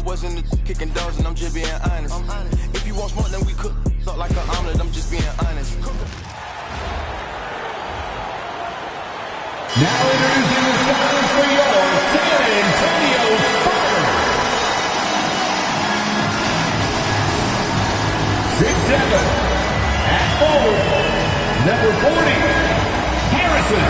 wasn't kicking doors and I'm just being honest. If you want smoke, then we cook up like an omelet, I'm just being honest. Now introducing the starters for your San Antonio Spurs. 6'7" at forward, number 40, Harrison.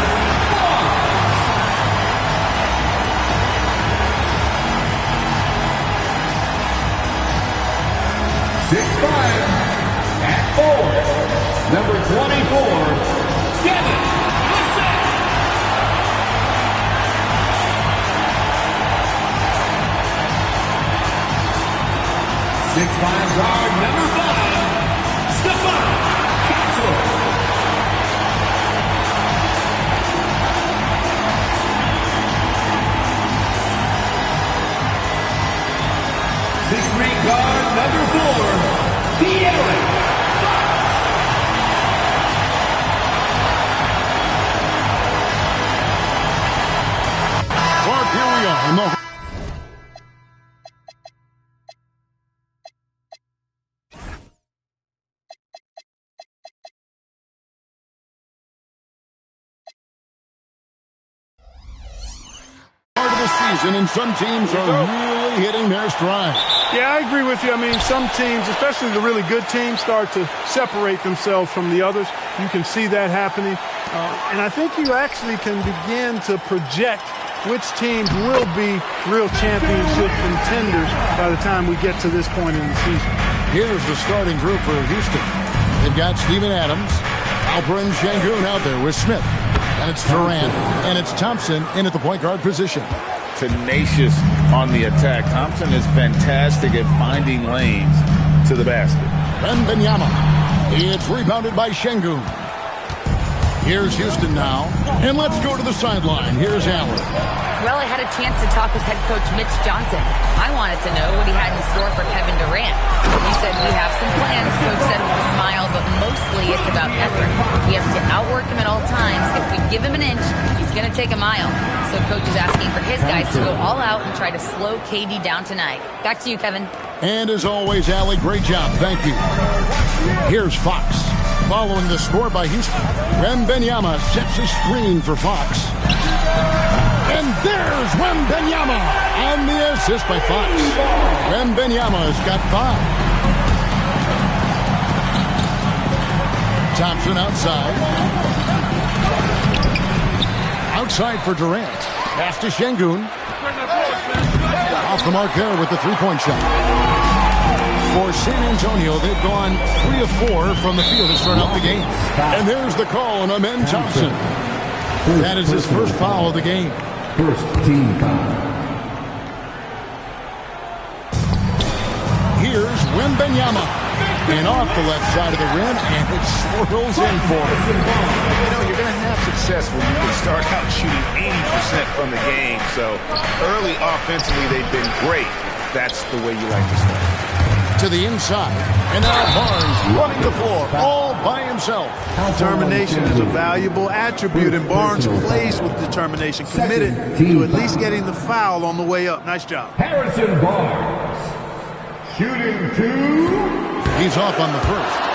6'5" at forward, number 24, Devin. 6'5" guard, number 5, Stefan Castle. 6'3" guard, number 4, De'Aaron. Well, here we are. And some teams are really hitting their stride. Yeah, I agree with you. I mean, some teams, especially the really good teams, start to separate themselves from the others. You can see that happening. And I think you actually can begin to project which teams will be real championship contenders by the time we get to this point in the season. Here's the starting group for Houston. They've got Steven Adams, Alperen Şengün out there with Smith. And it's Durant, and it's Thompson in at the point guard position. Tenacious on the attack. Thompson is fantastic at finding lanes to the basket. Wembanyama. It's rebounded by Şengün. Here's Houston now. And let's go to the sideline. Here's Allen. Well, I had a chance to talk with head coach Mitch Johnson. I wanted to know what he had in store for Kevin Durant. He said, we have some plans, coach said with a smile, but mostly it's about effort. We have to outwork him at all times. If we give him an inch, he's going to take a mile. So coach is asking for his guys to go all out and try to slow KD down tonight. Back to you, Kevin. And as always, Allie, great job. Thank you. Here's Fox. Following the score by Houston, Wembanyama sets a screen for Fox. And there's Wembanyama on the assist by Fox. Wembanyama's got 5. Thompson outside. Outside for Durant. Pass to Şengün. Off the mark there with the three-point shot. For San Antonio, they've gone 3 of 4 from the field to start out the game. And there's the call on Amen Thompson. That is his first foul of the game. First team foul. Here's Wembanyama. And off the left side of the rim, and it swirls in for him. You know, you're going to have success when you can start out shooting 80% from the game. So early offensively, they've been great. That's the way you like to start. To the inside, and now Barnes running the floor all by himself. Determination is a valuable attribute, and Barnes plays with determination, committed to at least getting the foul on the way up. Nice job. Harrison Barnes, shooting 2. He's off on the first.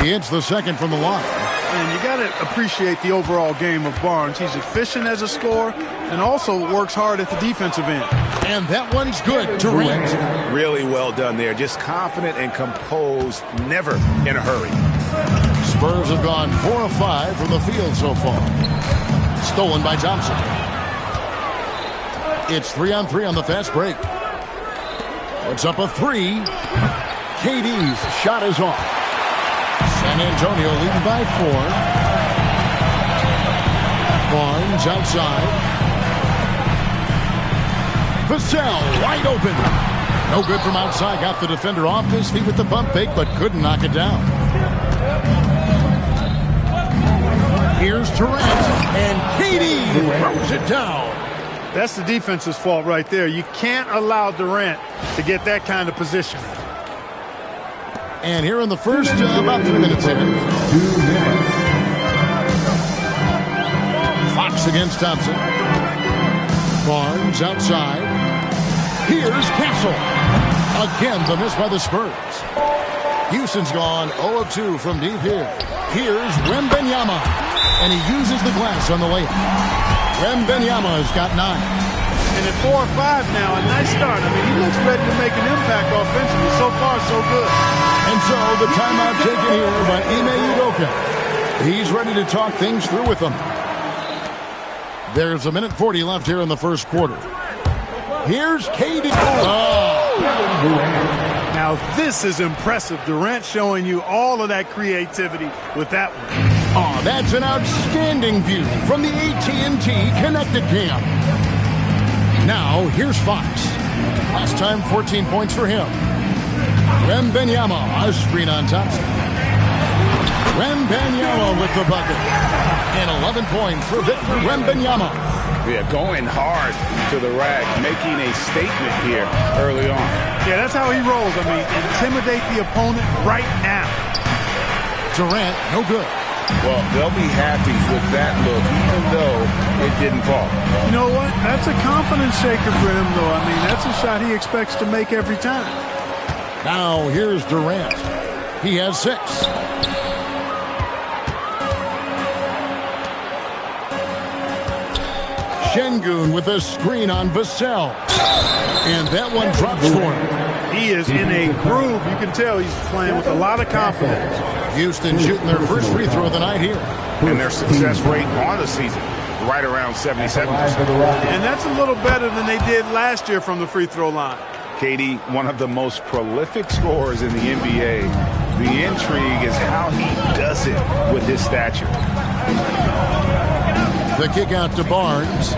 He hits the second from the line. And you got to appreciate the overall game of Barnes. He's efficient as a scorer and also works hard at the defensive end. And that one's good. Durant. Really well done there. Just confident and composed, never in a hurry. Spurs have gone 4 of 5 from the field so far. Stolen by Thompson. It's 3-on-3 on the fast break. Puts up a 3. KD's shot is off. San Antonio leading by 4. Barnes outside. Vassell wide open. No good from outside. Got the defender off his feet with the pump fake, but couldn't knock it down. Here's Durant, and KD throws it down. That's the defense's fault right there. You can't allow Durant to get that kind of position. And here in the first, about 3 minutes in. 2 minutes. Fox against Thompson. Barnes outside. Here's Castle. Again, the miss by the Spurs. Houston's gone 0 of 2 from deep here. Here's Wembanyama. And he uses the glass on the layup. Wembanyama has got 9. And at 4 or 5 now, a nice start. I mean, he looks ready to make an impact offensively. So far, so good. And so the timeout taken here by Ime Udoka. He's ready to talk things through with them. There's 1:40 left here in the first quarter. Here's KD. Now this is impressive. Durant showing you all of that creativity with that one. Oh, that's an outstanding view from the AT&T Connected Cam. Now, here's Fox. Last time, 14 points for him. Wembanyama, a screen on Thompson. Wembanyama with the bucket. And 11 points for Victor Wembanyama. Yeah, going hard to the rack, making a statement here early on. Yeah, that's how he rolls. I mean, intimidate the opponent right now. Durant, no good. Well, they'll be happy with that look, even though it didn't fall. You know what? That's a confidence shaker for him, though. I mean, that's a shot he expects to make every time. Now, here's Durant. He has 6. Şengün with a screen on Vassell. And that one drops for him. He is in a groove. You can tell he's playing with a lot of confidence. Houston shooting their first free throw of the night here. And their success rate on the season, right around 77%. And that's a little better than they did last year from the free throw line. KD, one of the most prolific scorers in the NBA. The intrigue is how he does it with his stature. The kick out to Barnes.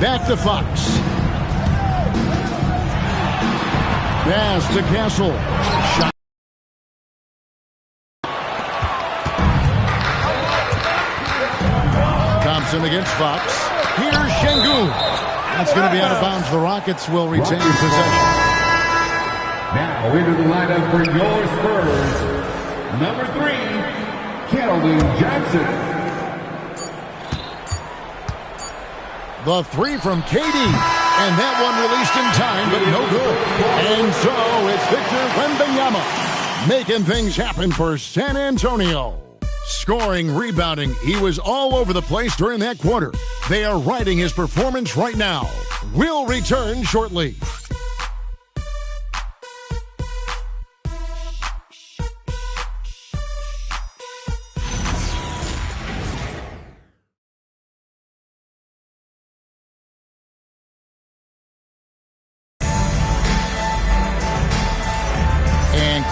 Back to Fox. Pass to Castle. Shot. Thompson against Fox. Here's Şengün. That's going to be out of bounds. The Rockets will retain possession. Now into the lineup for your Spurs. Number 3, Keldon Johnson. The 3 from KD. And that one released in time, but no good. And so it's Victor Wembanyama making things happen for San Antonio. Scoring, rebounding, he was all over the place during that quarter. They are riding his performance right now. We'll return shortly.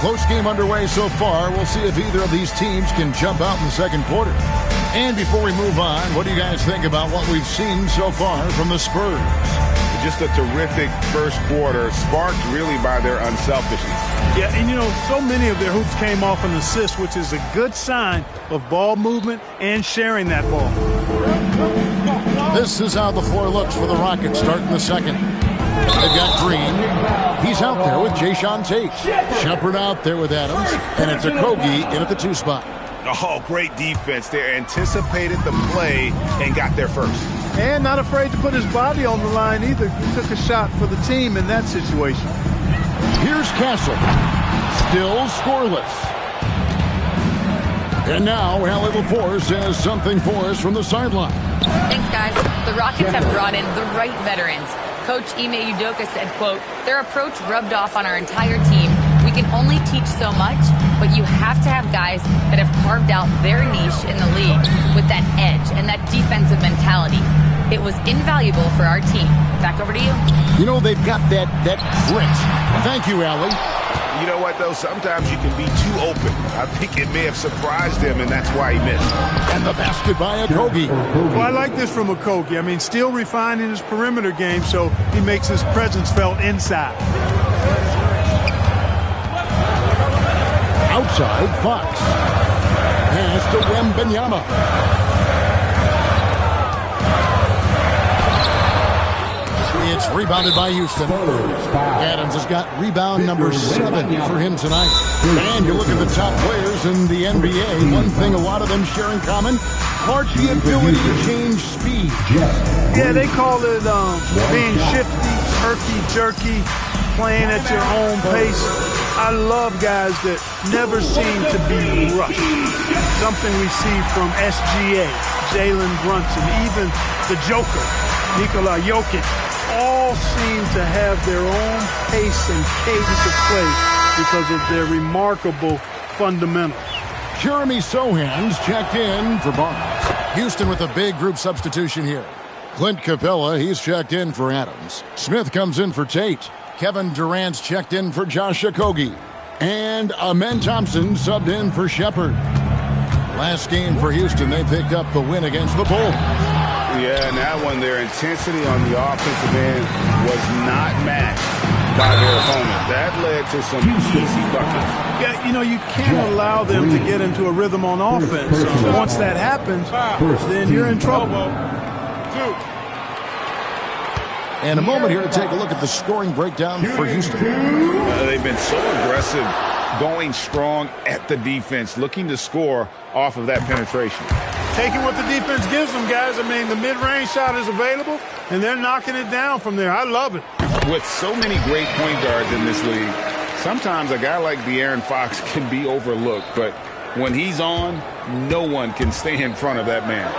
Close game underway so far. We'll see if either of these teams can jump out in the second quarter. And before we move on, what do you guys think about what we've seen so far from the Spurs? Just a terrific first quarter, sparked really by their unselfishness. Yeah, and you know, so many of their hoops came off an assist, which is a good sign of ball movement and sharing that ball. This is how the floor looks for the Rockets starting the second. They've got Green. He's out there with Jayshawn Tate. Shepard out there with Adams. And it's Okogie in at the 2 spot. Oh, great defense. They anticipated the play and got there first. And not afraid to put his body on the line either. He took a shot for the team in that situation. Here's Castle. Still scoreless. And now Allie LaForce has something for us from the sideline. Thanks, guys. The Rockets have brought in the right veterans. Coach Ime Udoka said, quote, their approach rubbed off on our entire team. We can only teach so much, but you have to have guys that have carved out their niche in the league with that edge and that defensive mentality. It was invaluable for our team. Back over to you. You know, they've got that grit. Thank you, Allie. You know what, though? Sometimes you can be too open. I think it may have surprised him, and that's why he missed. And the basket by Okogie. Well, I like this from Okogie. I mean, still refining his perimeter game, so he makes his presence felt inside. Outside, Fox. Pass to Wembanyama. It's rebounded by Houston. Adams has got rebound number 7 for him tonight. And you look at the top players in the NBA, one thing a lot of them share in common, the ability to change speed. Yeah, they call it being shifty, herky-jerky, playing at your own pace. I love guys that never seem to be rushed. Something we see from SGA, Jalen Brunson, even the Joker, Nikola Jokic, all seem to have their own pace and cadence of play because of their remarkable fundamentals. Jeremy Sohan's checked in for Barnes. Houston with a big group substitution here. Clint Capella, he's checked in for Adams. Smith comes in for Tate. Kevin Durant's checked in for Josh Okogie. And Amen Thompson subbed in for Shepard. Last game for Houston, they picked up the win against the Bulls. Yeah, and that one, their intensity on the offensive end was not matched by their opponent. That led to some easy buckets. Yeah, you know, you can't allow them to get into a rhythm on offense. Once that happens, then you're in trouble. And a moment here to take a look at the scoring breakdown for Houston. They've been so aggressive, going strong at the defense, looking to score off of that penetration. Taking what the defense gives them, guys. I mean, the mid-range shot is available, and they're knocking it down from there. I love it. With so many great point guards in this league, sometimes a guy like De'Aaron Fox can be overlooked, but when he's on, no one can stay in front of that man.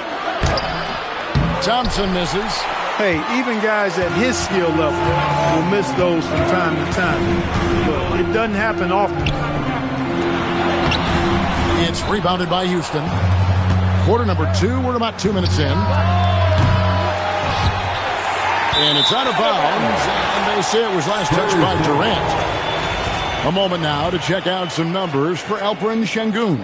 Thompson misses. Hey, even guys at his skill level will miss those from time to time. But it doesn't happen often. It's rebounded by Houston. Quarter number 2, we're about 2 minutes in. And it's out of bounds, and they say it was last touched by Durant. A moment now to check out some numbers for Alperen Şengün.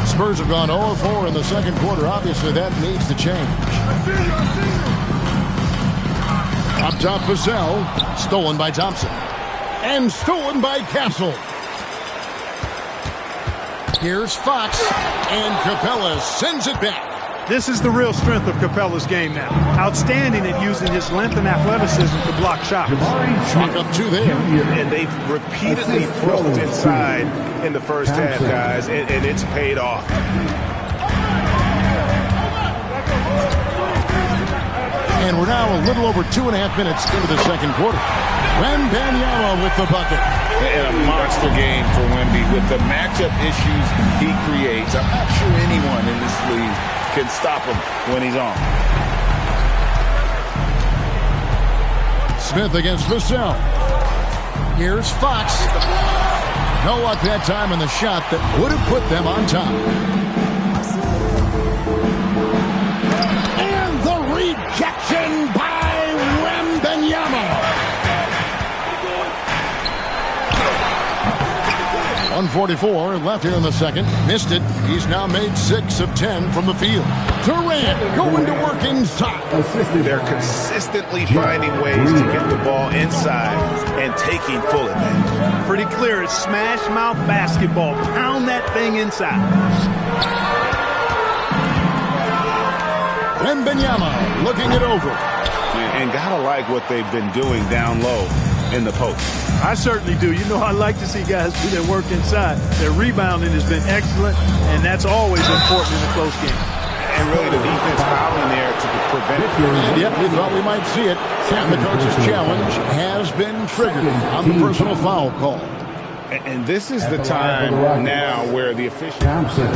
Spurs have gone 0-4 in the second quarter. Obviously, that needs to change. Up top, Vassell. Stolen by Thompson. And stolen by Castle. Here's Fox. And Capella sends it back. This is the real strength of Capella's game now. Outstanding at using his length and athleticism to block shots. Chalk up 2 there. And they've repeatedly probed inside in the first half, guys, and it's paid off. And we're now a little over 2.5 minutes into the second quarter. Wembanyama with the bucket. And a monster game for Wemby with the matchup issues he creates. I'm not sure anyone in this league can stop him when he's on. Smith against Vassell. Here's Fox. No luck that time in the shot that would have put them on top. And the rejection by Wembanyama. 1:44 left here in the second. Missed it. He's now made 6 of 10 from the field. Durant going to work inside. They're consistently finding ways to get the ball inside and taking full advantage. Pretty clear. It's smash mouth basketball. Pound that thing inside. Wembanyama looking it over. And gotta like what they've been doing down low in the post. I certainly do. You know, I like to see guys do their work inside. Their rebounding has been excellent, and that's always important in a close game. And really the defense fouling there to prevent it. And yep, we thought we might see it. And the coach's challenge has been triggered on the personal foul call. And this is the time now where the official... Thompson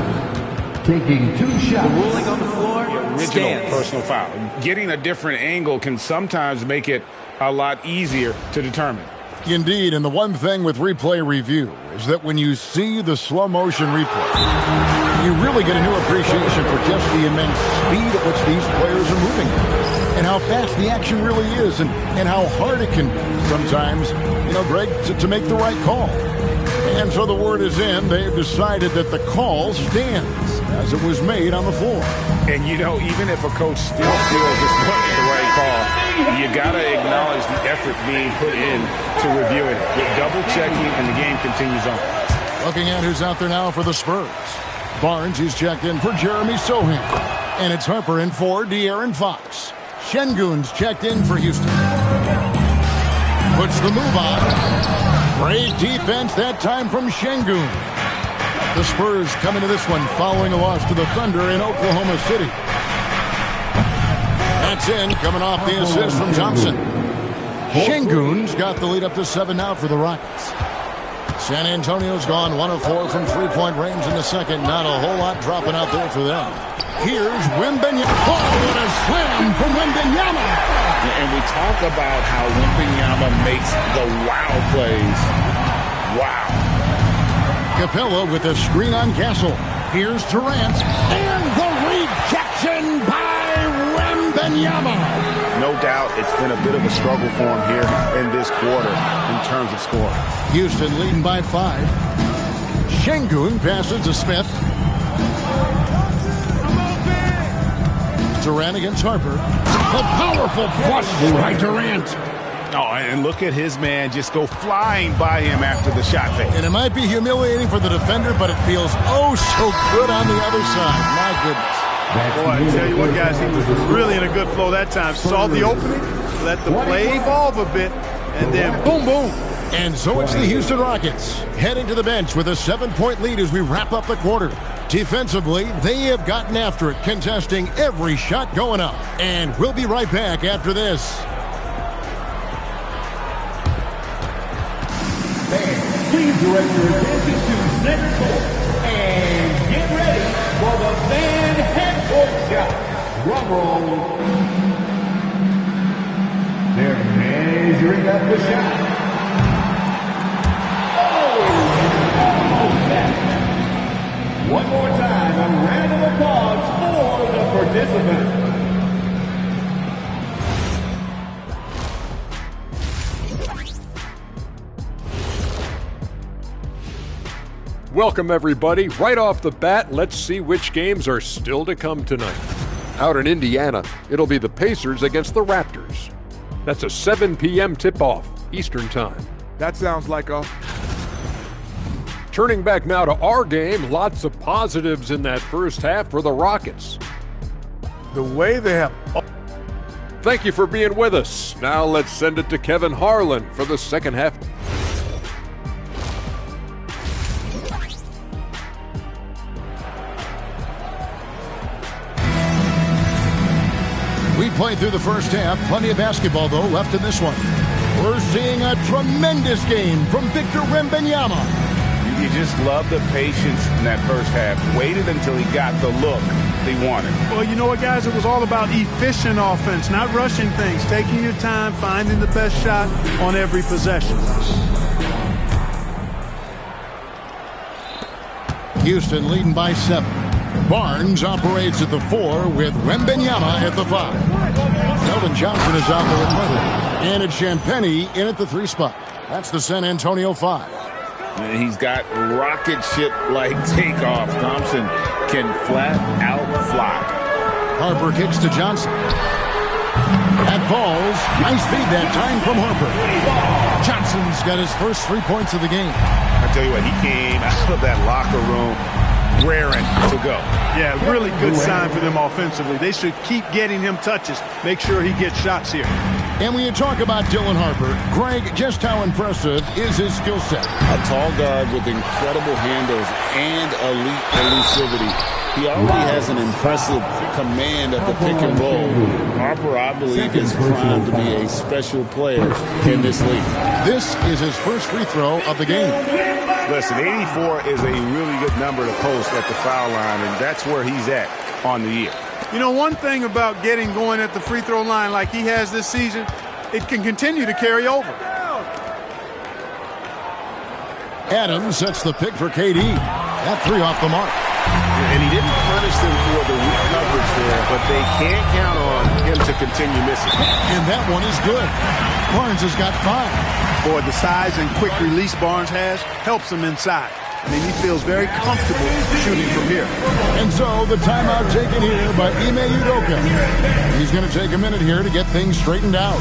taking 2 shots. The ruling on the floor original stands. Personal foul. Getting a different angle can sometimes make it a lot easier to determine. Indeed, and the one thing with replay review is that when you see the slow motion replay, you really get a new appreciation for just the immense speed at which these players are moving and how fast the action really is and how hard it can be sometimes, you know, Greg, to make the right call. And so the word is in. They've decided that the call stands as it was made on the floor. And, you know, even if a coach still feels this wasn't the right call, you got to acknowledge the effort being put in to review it. With double-checking, and the game continues on. Looking at who's out there now for the Spurs. Barnes is checked in for Jeremy Sohan. And it's Harper in for De'Aaron Fox. Şengün's checked in for Houston. Puts the move on. Great defense that time from Şengün. The Spurs come into this one following a loss to the Thunder in Oklahoma City. That's in, coming off the assist from Thompson. Şengün's got the lead up to 7 now for the Rockets. San Antonio's gone 1 of 4 from three-point range in the second. Not a whole lot dropping out there for them. Here's Wembanyama. Oh, what a slam from Wembanyama! And we talk about how Wembanyama makes the wow plays. Wow. Capella with a screen on Castle. Here's Durant. And the rejection by Wembanyama. No doubt it's been a bit of a struggle for him here in this quarter in terms of scoring. Houston leading by 5. Şengün passes to Smith. Durant against Harper. A powerful flush by Durant. Oh, and look at his man just go flying by him after the shot fake. And it might be humiliating for the defender, but it feels oh so good on the other side. My goodness. Boy, I tell you what, guys, he was really in a good flow that time. Saw the opening, let the play evolve a bit, and then boom, boom. And so it's the Houston Rockets heading to the bench with a 7-point lead as we wrap up the quarter. Defensively, they have gotten after it, contesting every shot going up. And we'll be right back after this. Fans, please direct your attention to center court and get ready for the fan head-court shot. Drum roll. They're measuring up the shot. One more time, a round of applause for the participants. Welcome, everybody. Right off the bat, let's see which games are still to come tonight. Out in Indiana, it'll be the Pacers against the Raptors. That's a 7 p.m. tip-off, Eastern Time. That sounds like a... Turning back now to our game, lots of positives in that first half for the Rockets. The way they have... Thank you for being with us. Now let's send it to Kevin Harlan for the second half. We played through the first half. Plenty of basketball, though, left in this one. We're seeing a tremendous game from Victor Wembanyama. You just love the patience in that first half. Waited until he got the look he wanted. Well, you know what, guys? It was all about efficient offense, not rushing things, taking your time, finding the best shot on every possession. Houston leading by 7. Barnes operates at the 4 with Wembanyama at the 5. Keldon Johnson is out there at 11. And it's Champagnie in at the 3 spot. That's the San Antonio 5. And he's got rocket ship-like takeoff. Thompson can flat out fly. Harper kicks to Johnson. That falls. Nice feed that time from Harper. Johnson's got his first 3 points of the game. I tell you what, he came out of that locker room raring to go. Yeah, really good sign for them offensively. They should keep getting him touches. Make sure he gets shots here. And when you talk about Dylan Harper, Greg, just how impressive is his skill set? A tall guard with incredible handles and elite elusivity. He already has an impressive command at the pick and roll. Harper, I believe, is primed to be a special player in this league. This is his first free throw of the game. Listen, 84 is a really good number to post at the foul line, and that's where he's at on the year. You know, one thing about getting going at the free throw line like he has this season, it can continue to carry over. Adams sets the pick for KD. That 3 off the mark. And he didn't punish them for the weak coverage there, but they can't count on him to continue missing. And that one is good. Barnes has got 5. Boy, the size and quick release Barnes has helps him inside. I mean, he feels very comfortable shooting from here. And so the timeout taken here by Ime Udoka. He's going to take a minute here to get things straightened out.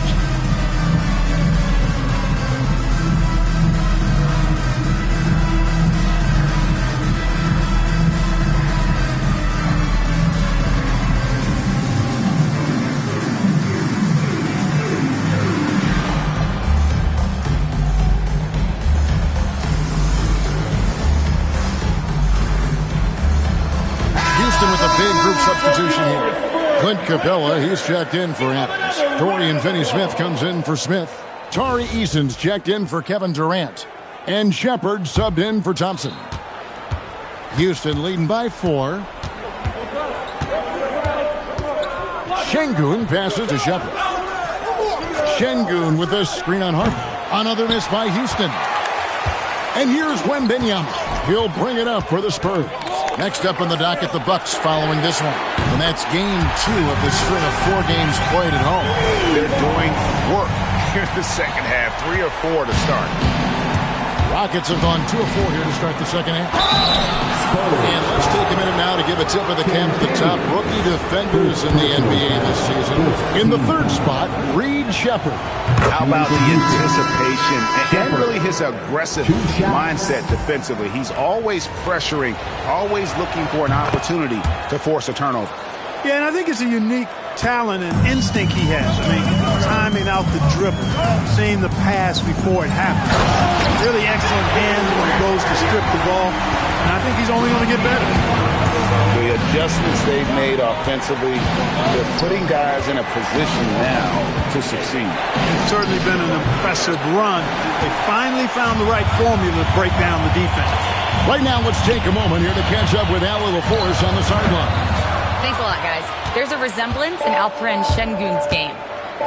substitution here. Clint Capella, he's checked in for Adams. Dorian Finney-Smith comes in for Smith. Tari Eason's checked in for Kevin Durant. And Shepard subbed in for Thompson. Houston leading by 4. Şengün passes to Shepard. Şengün with a screen on Harper. Another miss by Houston. And here's Wembanyama. He'll bring it up for the Spurs. Next up on the docket, the Bucks following this one. And that's game 2 of the string of 4 games played at home. They're doing work here in the second half. 3 or 4 to start. Rockets have gone 2 of 4 here to start the second half. And let's take a minute now to give a tip of the cap to the top rookie defenders in the NBA this season. In the 3rd spot, Reed Shepard. How about the anticipation and really his aggressive mindset defensively? He's always pressuring, always looking for an opportunity to force a turnover. Yeah, and I think it's a unique talent and instinct he has. I mean, timing out the dribble, seeing the pass before it happens. Really excellent hands when he goes to strip the ball, and I think he's only going to get better. The adjustments they've made offensively, they're putting guys in a position now to succeed. It's certainly been an impressive run. They finally found the right formula to break down the defense. Right now, let's take a moment here to catch up with Allie LaForce on the sideline. Thanks a lot, guys. There's a resemblance in Alperen Şengün's game.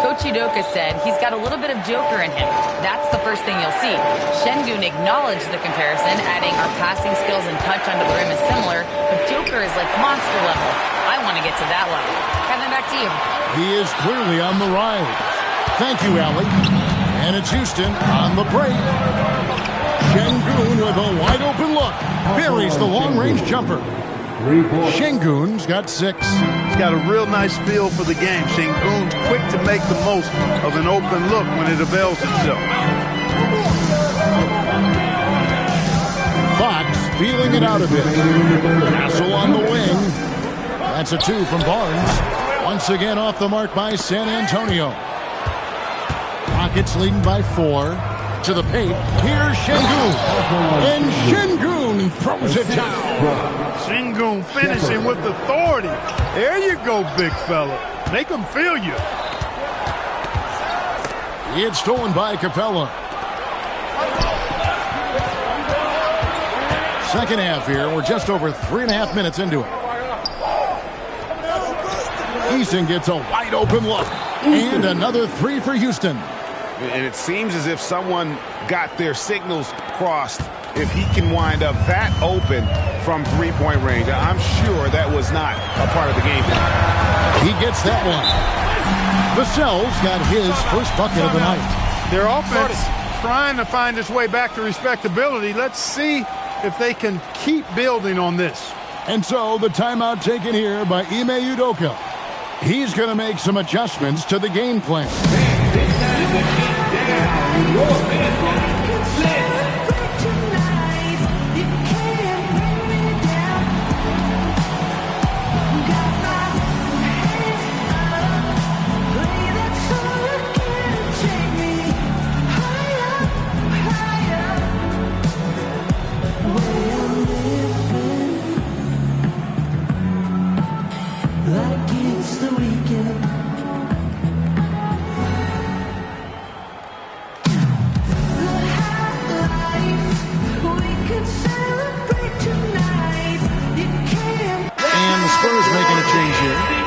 Coach Udoka said he's got a little bit of Joker in him. That's the first thing you'll see. Şengün acknowledged the comparison, adding our passing skills and touch under the rim is similar, but Joker is like monster level. I want to get to that level. Kevin, back to you. He is clearly on the rise. Thank you, Allie. And it's Houston on the break. Şengün with a wide-open look. Buries the long-range jumper. Şengün's got 6. He's got a real nice feel for the game. Şengün's quick to make the most of an open look when it avails itself. Fox feeling it out a bit. Castle on the wing. That's a 2 from Barnes. Once again off the mark by San Antonio. Rockets leading by 4. To the paint. Here's Şengün. And Şengün throws it down. Şengün finishing with authority. There you go, big fella. Make him feel you. It's stolen by Capella. Second half here. We're just over 3.5 minutes into it. Eason gets a wide open look. And another 3 for Houston. And it seems as if someone got their signals crossed if he can wind up that open from 3-point range. I'm sure that was not a part of the game plan. He gets that one. Vassell's got his first bucket of the night. Their offense trying to find its way back to respectability. Let's see if they can keep building on this. And so the timeout taken here by Ime Udoka. He's going to make some adjustments to the game plan.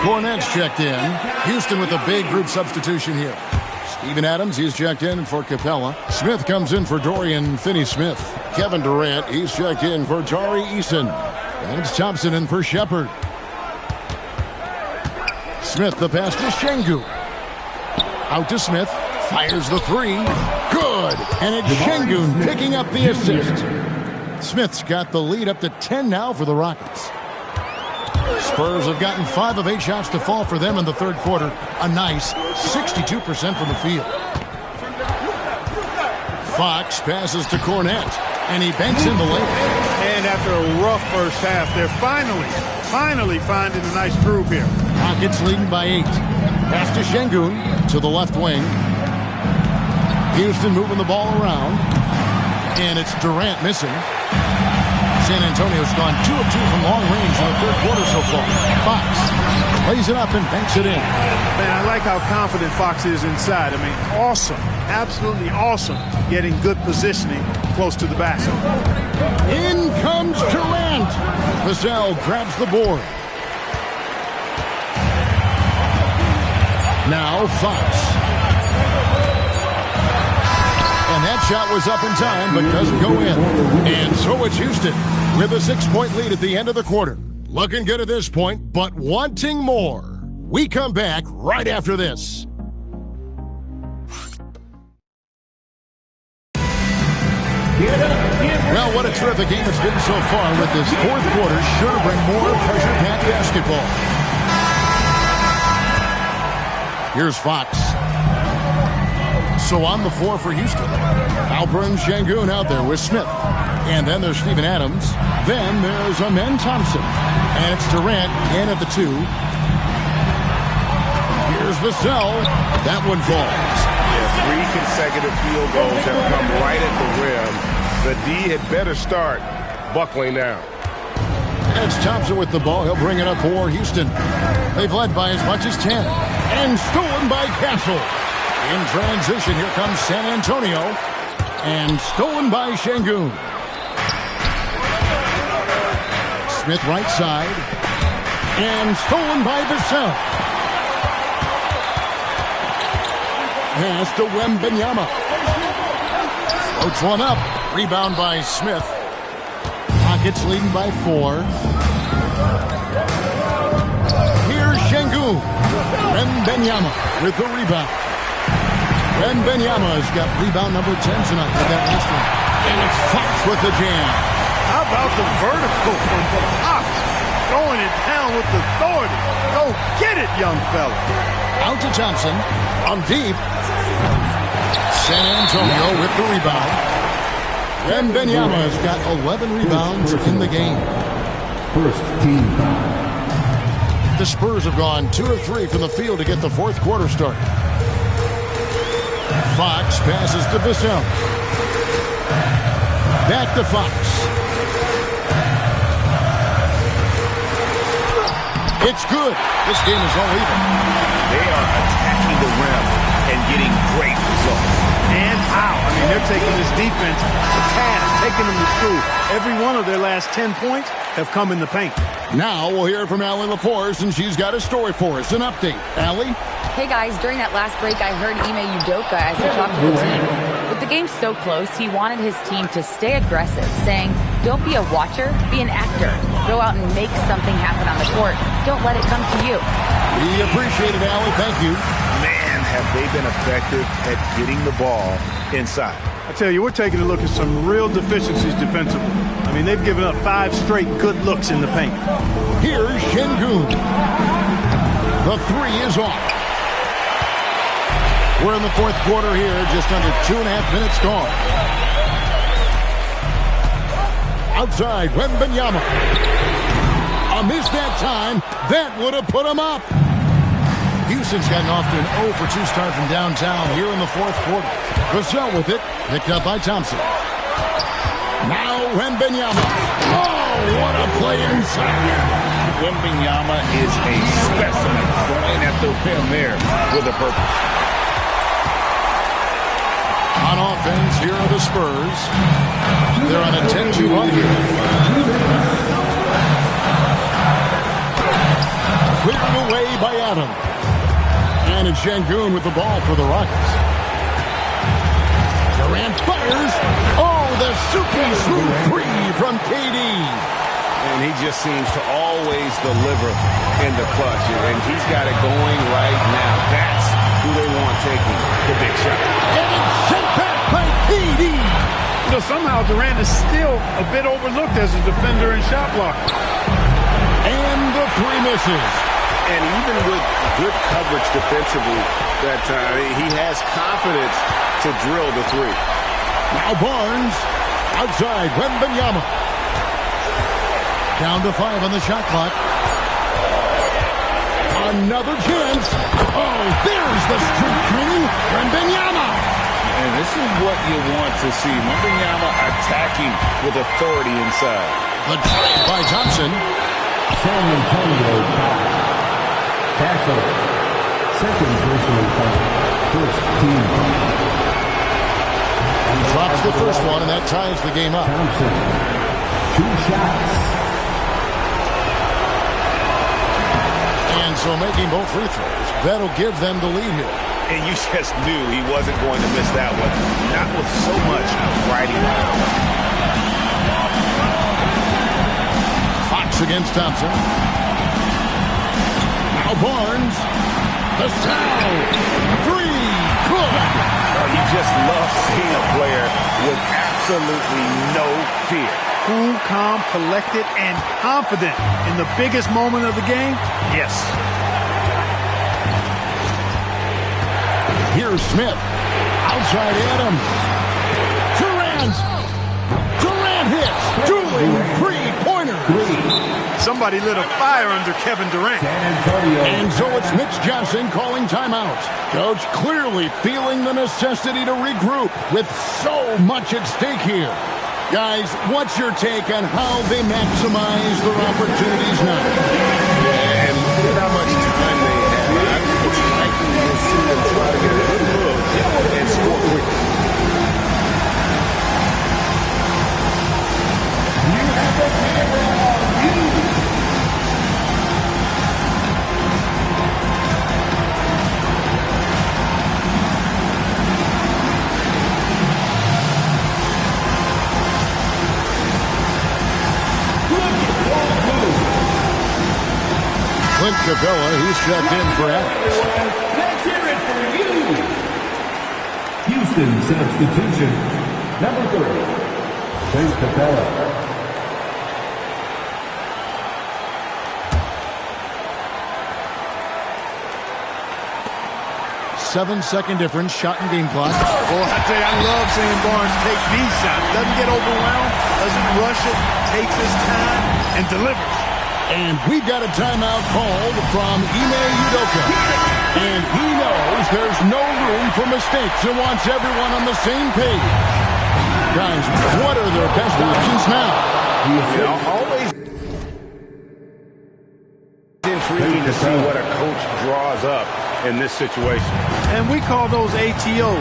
Cornette's checked in. Houston with a big group substitution here. Steven Adams, he's checked in for Capella. Smith comes in for Dorian Finney-Smith. Kevin Durant, he's checked in for Tari Eason. And it's Thompson in for Shepard. Smith the pass to Şengün. Out to Smith. Fires the 3. Good. And it's Şengün picking up the assist. Smith's got the lead up to 10 now for the Rockets. Spurs have gotten 5 of 8 shots to fall for them in the third quarter. A nice 62% from the field. Fox passes to Cornette, and he banks in the lane. And after a rough first half, they're finally finding a nice groove here. Rockets leading by 8. Pass to Şengün to the left wing. Houston moving the ball around. And it's Durant missing. San Antonio's gone 2 of 2 from long range in the third quarter so far. Fox lays it up and banks it in. Man, I like how confident Fox is inside. I mean, awesome. Absolutely awesome getting good positioning close to the basket. In comes Durant. Vassell grabs the board. Now Fox. And that shot was up in time, but doesn't go in. And so it's Houston with a 6-point lead at the end of the quarter. Looking good at this point, but wanting more. We come back right after this. Well, what a terrific game it's been so far with this fourth quarter. Sure to bring more pressure-packed basketball. Here's Fox. So on the floor for Houston, Alperen Sengun out there with Smith. And then there's Steven Adams. Then there's Amen Thompson. And it's Durant in at the 2. Here's Vassell. That one falls. Yeah, 3 consecutive field goals have come right at the rim. The D had better start buckling down. It's Thompson with the ball. He'll bring it up for Houston. They've led by as much as 10. And stolen by Castle. In transition, here comes San Antonio. And stolen by Sengun. Smith right side. And stolen by Vassell. Pass to Wembanyama. Floats one up. Rebound by Smith. Rockets leading by 4. Here's Sengun. Wembanyama with the rebound. Wembanyama's got rebound number 10 tonight with that last one. And it's Fox with the jam. How about the vertical from Fox? Throwing it down with authority. Go get it, young fella. Out to Thompson. On deep. San Antonio with the rebound. Wembanyama's got 11 rebounds in the game. First team. The Spurs have gone 2 of 3 from the field to get the fourth quarter started. Fox passes to Vassell. Back to Fox. It's good. This game is all even. They are attacking the rim and getting great results. And how? I mean, they're taking this defense to task, taking them to school. Every one of their last 10 points have come in the paint. Now we'll hear from Allie LaForce, and she's got a story for us. An update. Allie? Hey guys, during that last break, I heard Ime Udoka as he talked to the team. With the game so close, he wanted his team to stay aggressive, saying, don't be a watcher, be an actor. Go out and make something happen on the court. Don't let it come to you. We appreciate it, Allie. Thank you. Man, have they been effective at getting the ball inside. I tell you, we're taking a look at some real deficiencies defensively. I mean, they've given up 5 straight good looks in the paint. Here's Sengun. The 3 is off. We're in the fourth quarter here, just under 2.5 minutes gone. Outside, Wembanyama. A miss that time. That would have put him up. Houston's gotten off to an 0 for 2 start from downtown here in the fourth quarter. Vassell with it, picked up by Thompson. Now Wembanyama. Oh, what a play inside. Wembanyama is a specimen going at the rim there with a purpose. On offense, here are the Spurs. They're on a 10-2 run here. Cleared away by Adam. And it's Sengun with the ball for the Rockets. Durant fires. Oh, the super smooth 3 from KD. And he just seems to always deliver in the clutch. And he's got it going right now. That's who they want taking the big shot. And it's sent back by KD. You know, somehow Durant is still a bit overlooked as a defender and shot blocker. And the 3 misses. And even with good coverage defensively that time, he has confidence to drill the 3. Now Barnes. Outside, Wembanyama. Down to 5 on the shot clock. Another chance. Oh, there's the streak king. Wembanyama. And this is what you want to see. Wembanyama attacking with authority inside. The drive by Thompson. San Antonio foul. Castle. Second personal foul. First team. He drops the first one, and that ties the game up. Thompson. 2 shots. And so making both free throws, that'll give them the lead here. And you just knew he wasn't going to miss that one. Not with so much riding on it. Fox against Thompson. Now Barnes. The foul. 3. Good. Oh, you just love seeing a player with absolutely no fear. Cool, calm, collected, and confident in the biggest moment of the game? Yes. Here's Smith. Outside Adams. Durant hits. 2 3-pointer. Somebody lit a fire under Kevin Durant. And so it's Mitch Johnson calling timeout. Coach clearly feeling the necessity to regroup with so much at stake here. Guys, what's your take on how they maximize their opportunities now? And look at how much time they have. It's likely you'll see them try to get a good look and score quickly. You have the camera on you. Clint Capella, he's checked in for Adams. Let's hear it for you. Houston substitution. Number 30. Clint Capella. 7-second difference, shot and game clock. Boy, I tell you, I love seeing Barnes take these shots. Doesn't get overwhelmed, doesn't rush it, takes his time, and delivers. And we've got a timeout called from Ime Udoka. And he knows there's no room for mistakes and wants everyone on the same page. Guys, what are their best options now? Always intriguing to see what a coach draws up in this situation. And we call those ATOs,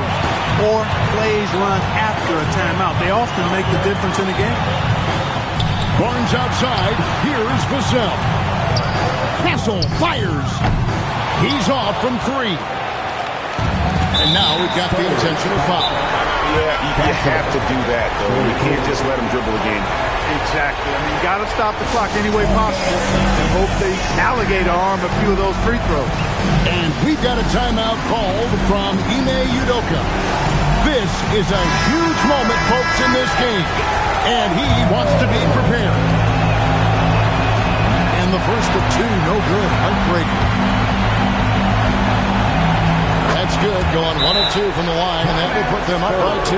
or plays run after a timeout. They often make the difference in a game. Barnes outside. Here's Vassell. Hassel fires. He's off from 3. And now we've got the intentional foul. Yeah, you have to do that, though. You can't just let him dribble again. Exactly. I mean, you got to stop the clock any way possible and hope they alligator arm a few of those free throws. And we've got a timeout called from Ime Udoka. This is a huge moment, folks, in this game. And he wants to be prepared. And the first of 2, no good. Heartbreaker. That's good, going 1 of 2 from the line, and that will put them up by 2.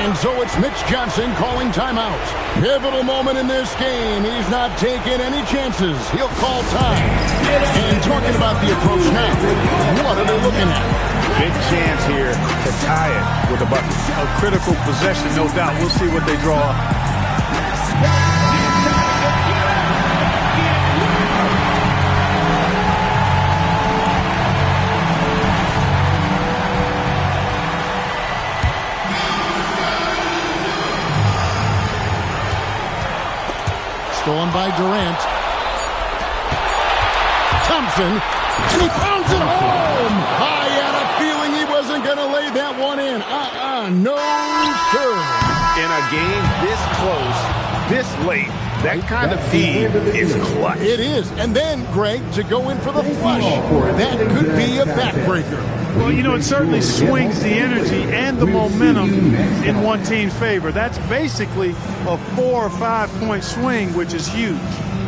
And so it's Mitch Johnson calling timeout. Pivotal moment in this game. He's not taking any chances. He'll call time. And talking about the approach now, what are they looking at? Big chance here to tie it with a bucket. A critical possession, no doubt. We'll see what they draw up. Stolen by Durant. Thompson. And he pounds it home. I had a feeling he wasn't going to lay that one in. No, sir. In a game this close, this late, that kind of feed is clutch. It is. And then, Greg, to go in for the flush. That could be a backbreaker. Well, you know, it certainly swings the energy and the momentum in one team's favor. That's basically a 4 or 5 point swing, which is huge.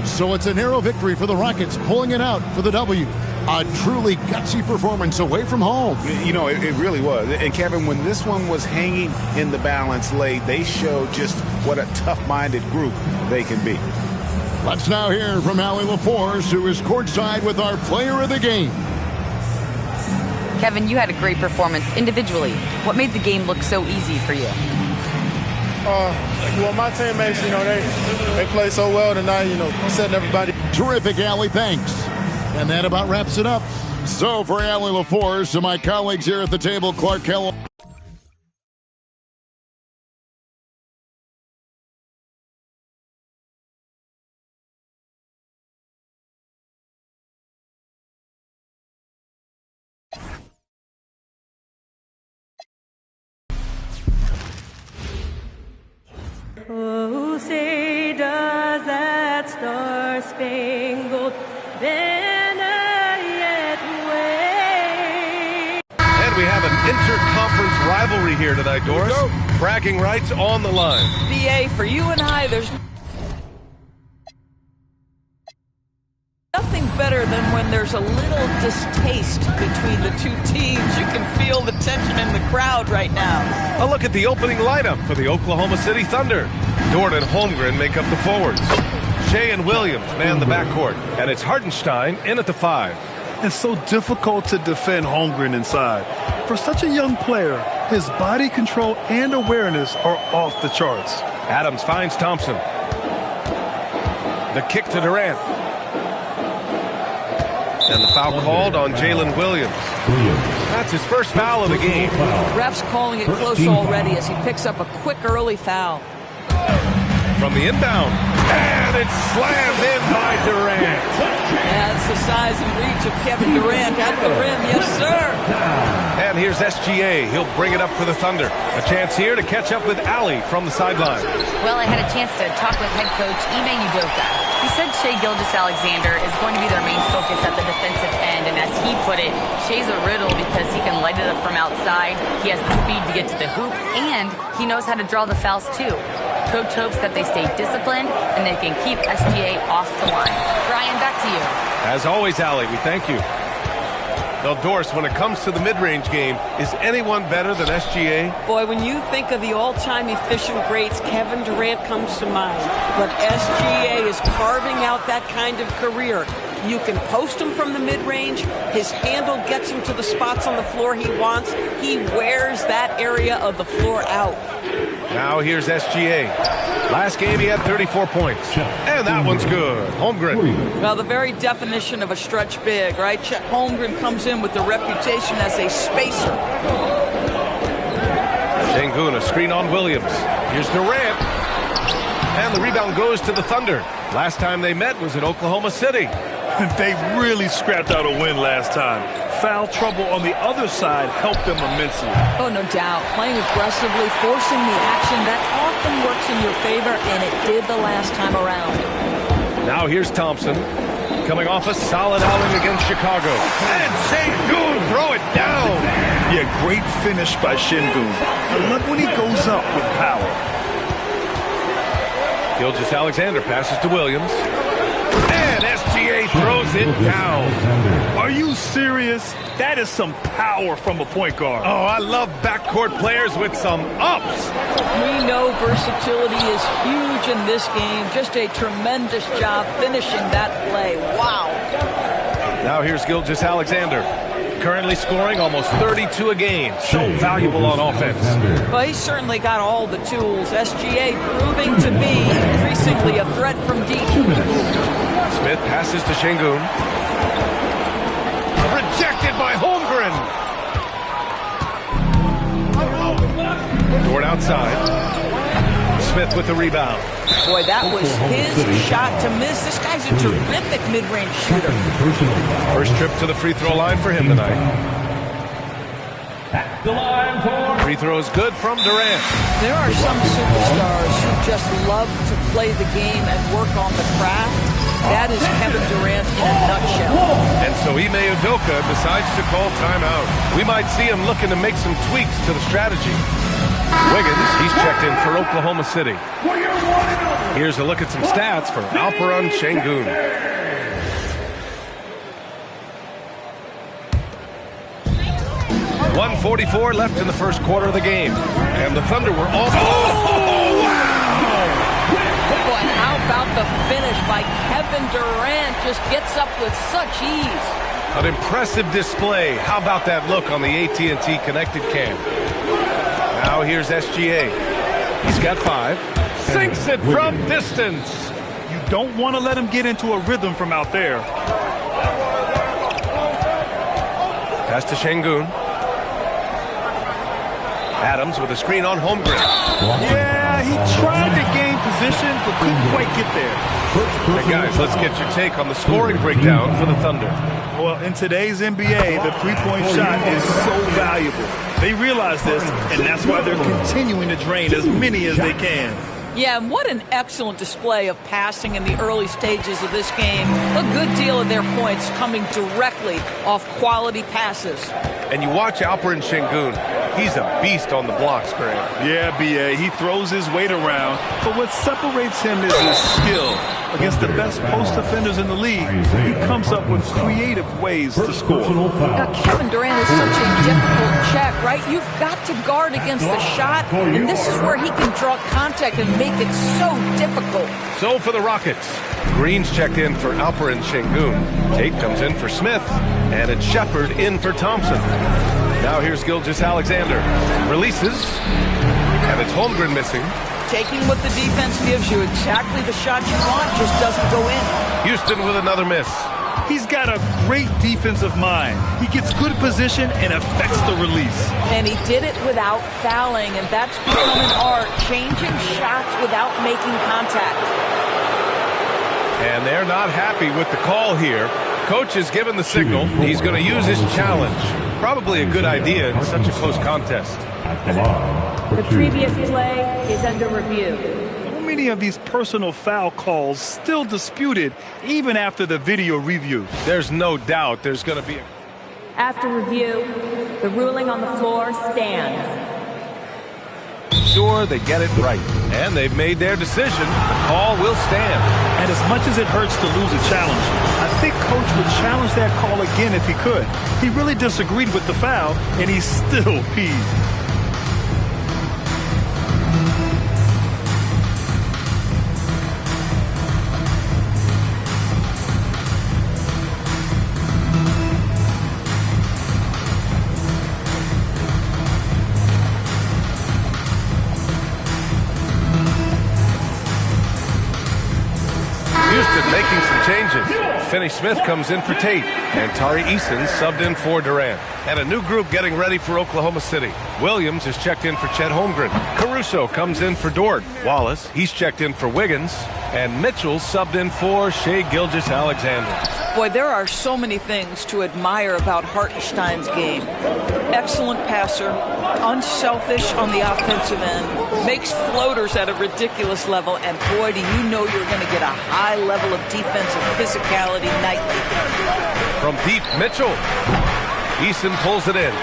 So it's a narrow victory for the Rockets, pulling it out for the W. A truly gutsy performance away from home. You know, it really was. And, Kevin, when this one was hanging in the balance late, they showed just what a tough-minded group they can be. Let's now hear from Allie LaForce, who is courtside with our player of the game. Kevin, you had a great performance individually. What made the game look so easy for you? Well, my teammates, they play so well tonight, setting everybody. Terrific, Allie. Thanks. And that about wraps it up. So for Allie LaForce and my colleagues here at the table, Clark Hill. Oh, say does that star-spangled banner yet wave? And we have an interconference rivalry here tonight, Doris. Bragging rights on the line. BA, for you and I, there's nothing better than when there's a little distaste between the two teams. You can feel the tension in the crowd right now. A look at the opening lineup for the Oklahoma City Thunder. Dort and Holmgren make up the forwards. Shea and Williams man the backcourt. And it's Hartenstein in at the 5. It's so difficult to defend Holmgren inside. For such a young player, his body control and awareness are off the charts. Adams finds Thompson. The kick to Durant. And the foul called on Jalen Williams. That's his first foul of the game. Ref's calling it close already as he picks up a quick early foul. From the inbound. And it's slammed in by Durant. That's the size and reach of Kevin Durant at the rim. Yes, sir. And here's SGA. He'll bring it up for the Thunder. A chance here to catch up with Allie from the sideline. Well, I had a chance to talk with head coach Ime Udoka. He said Shai Gilgeous-Alexander is going to be their main focus at the defensive end. And as he put it, Shai's a riddle because he can light it up from outside. He has the speed to get to the hoop, and he knows how to draw the fouls too. Coach hopes that they stay disciplined and they can keep SGA off the line. Brian, back to you. As always, Allie, we thank you. Now, Doris, when it comes to the mid-range game, is anyone better than SGA? Boy, when you think of the all-time efficient greats, Kevin Durant comes to mind. But SGA is carving out that kind of career. You can post him from the mid-range. His handle gets him to the spots on the floor he wants. He wears that area of the floor out. Now here's SGA. Last game he had 34 points. And that one's good. Holmgren. Well, the very definition of a stretch big, right? Chet Holmgren comes in with the reputation as a spacer. Sengun, a screen on Williams. Here's Durant. And the rebound goes to the Thunder. Last time they met was in Oklahoma City. They really scrapped out a win last time. Foul trouble on the other side helped them immensely. Oh, no doubt. Playing aggressively, forcing the action, that often works in your favor, and it did the last time around. Now here's Thompson, coming off a solid outing against Chicago. And Sengun, throw it down! Yeah, great finish by Sengun. I love when he goes up with power. Gilgeous-Alexander passes to Williams. And SGA throws it down. Are you serious? That is some power from a point guard. Oh, I love backcourt players with some ups. We know versatility is huge in this game. Just a tremendous job finishing that play. Wow. Now here's Gilgeous-Alexander. Currently scoring almost 32 a game. So valuable on offense. Well, he's certainly got all the tools. SGA proving to be increasingly a threat from deep. Smith passes to Sengun. Rejected by Holmgren. Dort outside. Smith with the rebound. Boy, that was his shot to miss. This guy's a terrific mid-range shooter. First trip to the free throw line for him tonight. Free throw is good from Durant. There are some superstars who just love to play the game and work on the craft. That is Kevin Durant in a nutshell. And so Ime Udoka decides to call timeout. We might see him looking to make some tweaks to the strategy. Wiggins, he's checked in for Oklahoma City. Here's a look at some stats for Alperen Sengun. .144 left in the first quarter of the game. And the Thunder were all... Oh, wow! Boy, how about the finish by Kevin Durant? Just gets up with such ease. An impressive display. How about that look on the AT&T connected cam? Now here's SGA. He's got 5. Sinks it from distance. You don't want to let him get into a rhythm from out there. Pass to Şengün. Adams with a screen on Holmgren. Yeah, he tried to gain position, but couldn't quite get there. Hey guys, let's get your take on the scoring breakdown for the Thunder. Well, in today's NBA, the three-point shot is so valuable. They realize this, and that's why they're continuing to drain as many as they can. Yeah, and what an excellent display of passing in the early stages of this game. A good deal of their points coming directly off quality passes. And you watch Alperen Şengün. He's a beast on the blocks, Graham. Yeah, B.A., he throws his weight around, but what separates him is his skill. Against the best post defenders in the league, he comes up with creative ways to score. Kevin Durant is such a difficult check, right? You've got to guard against the shot, and this is where he can draw contact and make it so difficult. So for the Rockets, Green's checked in for Alperen Şengün. Tate comes in for Smith, and it's Shepherd in for Thompson. Now here's Gilgeous-Alexander. Releases, and it's Holmgren missing. Taking what the defense gives you, exactly the shot you want, just doesn't go in. Houston with another miss. He's got a great defensive mind. He gets good position and affects the release. And he did it without fouling, and that's become an art, changing shots without making contact. And they're not happy with the call here. Coach has given the signal. He's going to use his challenge. Probably a good idea in such a close contest. The previous play is under review. So many of these personal foul calls still disputed even after the video review. There's no doubt there's going to be After review, the ruling on the floor stands. Sure, they get it right. And they've made their decision. The call will stand. And as much as it hurts to lose a challenge, I think Coach would challenge that call again if he could. He really disagreed with the foul, and he's still peeved. Making some changes. Finney Smith comes in for Tate, and Tari Eason subbed in for Durant. And a new group getting ready for Oklahoma City. Williams is checked in for Chet Holmgren. Caruso comes in for Dort. Wallace, he's checked in for Wiggins. And Mitchell subbed in for Shai Gilgeous-Alexander. Boy, there are so many things to admire about Hartenstein's game. Excellent passer, unselfish on the offensive end, makes floaters at a ridiculous level, and boy, do you know you're going to get a high level of defensive physicality nightly. From deep, Mitchell. Eason pulls it in.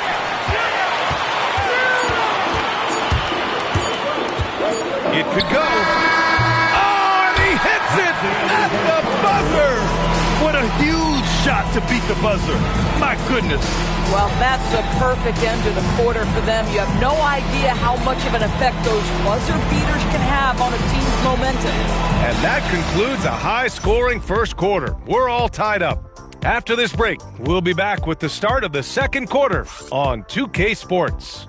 It could go. Oh, and he hits it at the buzzer. What a huge shot to beat the buzzer. My goodness. Well, that's a perfect end to the quarter for them. You have no idea how much of an effect those buzzer beaters can have on a team's momentum. And that concludes a high-scoring first quarter. We're all tied up. After this break, we'll be back with the start of the second quarter on 2K Sports.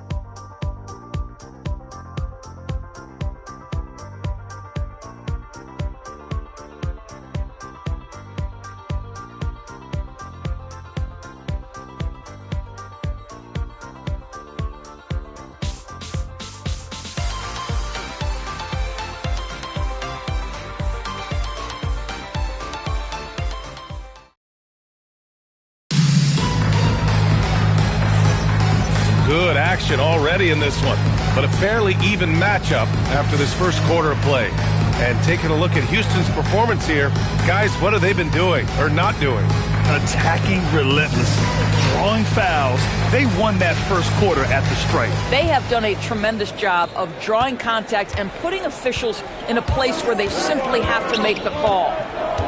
Good action already in this one, but a fairly even matchup after this first quarter of play. And taking a look at Houston's performance here, guys, what have they been doing or not doing? Attacking relentlessly, drawing fouls. They won that first quarter at the stripe. They have done a tremendous job of drawing contact and putting officials in a place where they simply have to make the call.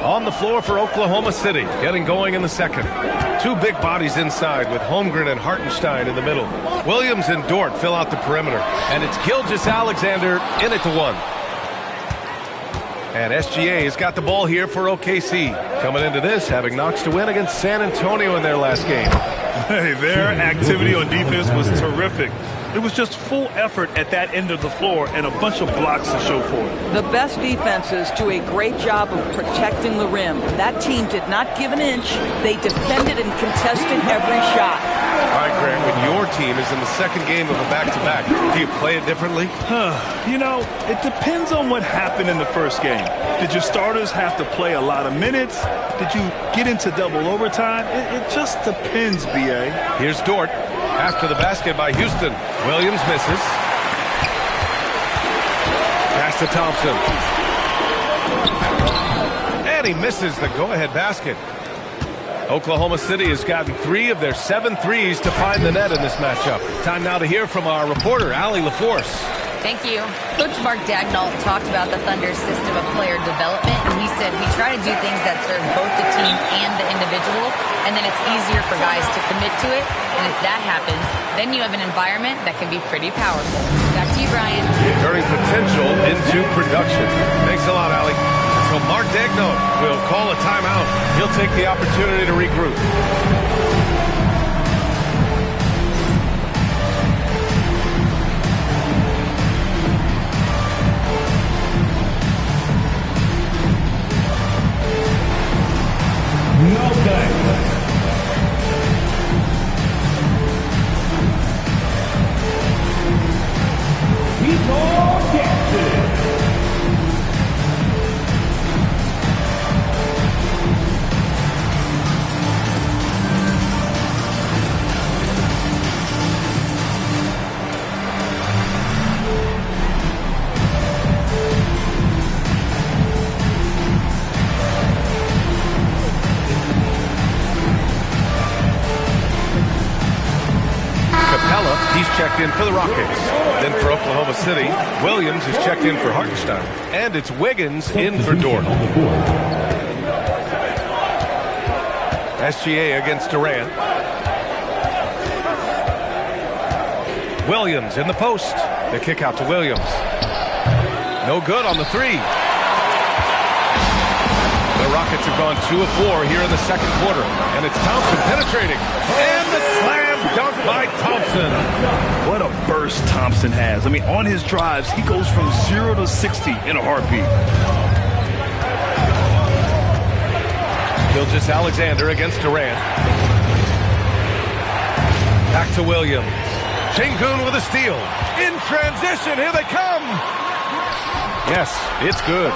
On the floor for Oklahoma City, getting going in the second. Two big bodies inside with Holmgren and Hartenstein in the middle. Williams and Dort fill out the perimeter. And it's Gilgeous-Alexander in it to one. And SGA has got the ball here for OKC. Coming into this, having knocks to win against San Antonio in their last game. Hey, their activity on defense was terrific. It was just full effort at that end of the floor and a bunch of blocks to show for it. The best defenses do a great job of protecting the rim. That team did not give an inch. They defended and contested every shot. All right, Grant, when your team is in the second game of a back-to-back, do you play it differently? You know, it depends on what happened in the first game. Did your starters have to play a lot of minutes? Did you get into double overtime? It just depends, B.A. Here's Dort. After the basket by Houston. Williams misses. Pass to Thompson. And he misses the go-ahead basket. Oklahoma City has gotten 3 of their 7 threes to find the net in this matchup. Time now to hear from our reporter, Allie LaForce. Thank you. Coach Mark Dagnall talked about the Thunder's system of player development, and he said, we try to do things that serve both the team and the individual, and then it's easier for guys to commit to it, and if that happens, then you have an environment that can be pretty powerful. Back to you, Brian. Turning potential into production. Thanks a lot, Allie. So Mark Dagnall will call a timeout. He'll take the opportunity to regroup. No thanks. People gets it. He's checked in for the Rockets. Then for Oklahoma City, Williams is checked in for Hartenstein. And it's Wiggins in for Dort. SGA against Durant. Williams in the post. The kick out to Williams. No good on the 3. The Rockets have gone 2 of 4 here in the second quarter. And it's Thompson penetrating. And the slam dunk by Thompson. What a burst Thompson has. I mean, on his drives, he goes from 0 to 60 in a heartbeat. Gilgeous-Alexander against Durant. Back to Williams. Şengün with a steal. In transition, here they come. Yes, it's good.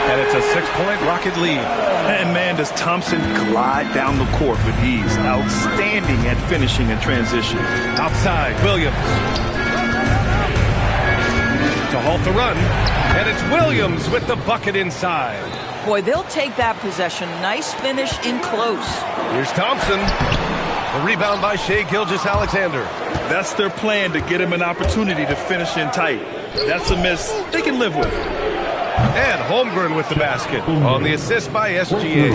And it's a 6-point Rocket lead. And man, does Thompson glide down the court with ease. Outstanding at finishing in transition. Outside, Williams. To halt the run. And it's Williams with the bucket inside. Boy, they'll take that possession. Nice finish in close. Here's Thompson. The rebound by Shai Gilgeous-Alexander. That's their plan, to get him an opportunity to finish in tight. That's a miss they can live with. And Holmgren with the basket on the assist by SGA.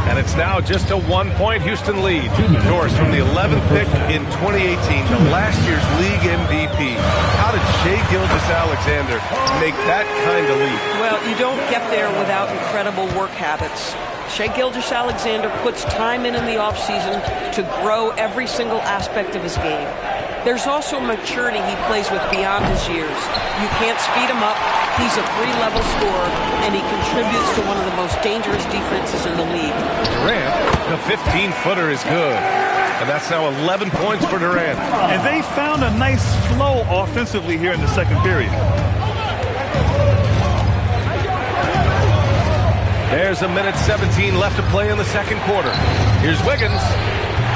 And it's now just a 1-point Houston lead. Norris from the 11th pick in 2018, the last year's league MVP. How did Shai Gilgeous-Alexander make that kind of leap? Well, you don't get there without incredible work habits. Shai Gilgeous-Alexander puts time in the offseason to grow every single aspect of his game. There's also maturity he plays with beyond his years. You can't speed him up. He's a 3-level scorer, and he contributes to one of the most dangerous defenses in the league. Durant, the 15-footer is good. And that's now 11 points for Durant. And they found a nice flow offensively here in the second period. There's a minute 17 left to play in the second quarter. Here's Wiggins.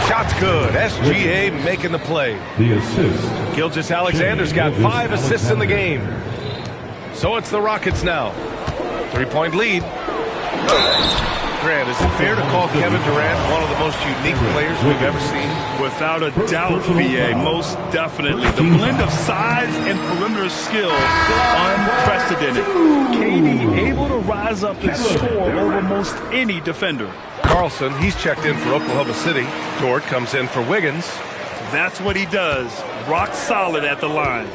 Shot's good. SGA making the play. The assist. Gilgeous-Alexander's got 5 assists in the game. So it's the Rockets now. 3-point lead. Grant, is it fair to call Kevin Durant one of the most unique players we've ever seen? Without a doubt, B.A., most definitely. The blend of size and perimeter skill, unprecedented. KD able to rise up and score over most any defender. Carlson, he's checked in for Oklahoma City. Dort comes in for Wiggins. That's what he does. Rock solid at the line.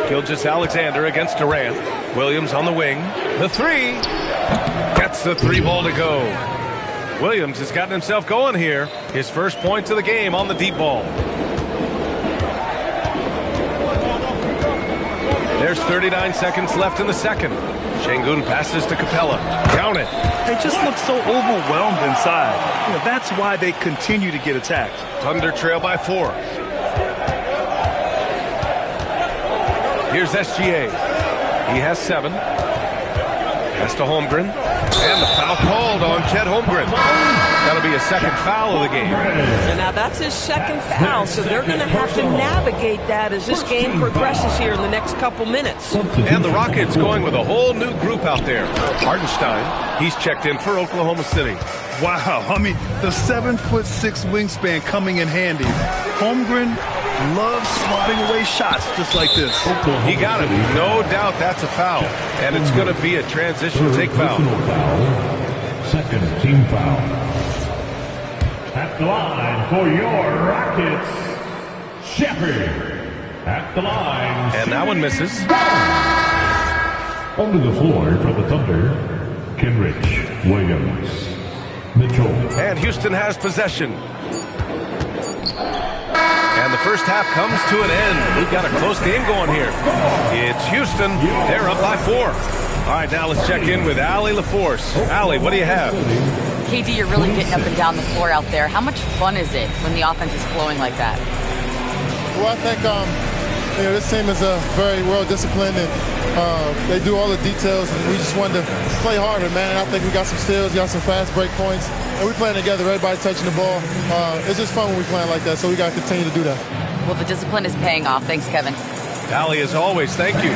Gilgeous-Alexander against Durant. Williams on the wing. The three. Gets the three ball to go. Williams has gotten himself going here. His first points of the game on the deep ball. There's 39 seconds left in the second. Şengün passes to Capella. Count it. They just look so overwhelmed inside. That's why they continue to get attacked. Thunder trail by 4. Here's SGA. He has 7. Pass to Holmgren. And the foul called on Chet Holmgren. That'll be a second foul of the game. And now that's his second foul, so they're going to have to navigate that as this game progresses here in the next couple minutes. And the Rockets going with a whole new group out there. Hartenstein, he's checked in for Oklahoma City. Wow, I mean, the 7'6" wingspan coming in handy. Holmgren loves slotting away shots just like this. He got him. No doubt that's a foul. And it's going to be a transition take foul. Second team foul. At the line for your Rockets, Shepard. At the line. And that one misses. Under the floor for the Thunder, Kenrich Williams. Mitchell. And Houston has possession. And the first half comes to an end. We've got a close game going here. It's Houston. They're up by 4. All right, now let's check in with Allie LaForce. Allie, what do you have? KD, you're really getting up and down the floor out there. How much fun is it when the offense is flowing like that? Well, I think this team is very well disciplined, and they do all the details, and we just wanted to play harder, man. And I think we got some steals, got some fast break points, and we're playing together, everybody touching the ball. It's just fun when we're playing like that, so we got to continue to do that. Well, the discipline is paying off. Thanks, Kevin. Allie, as always, thank you.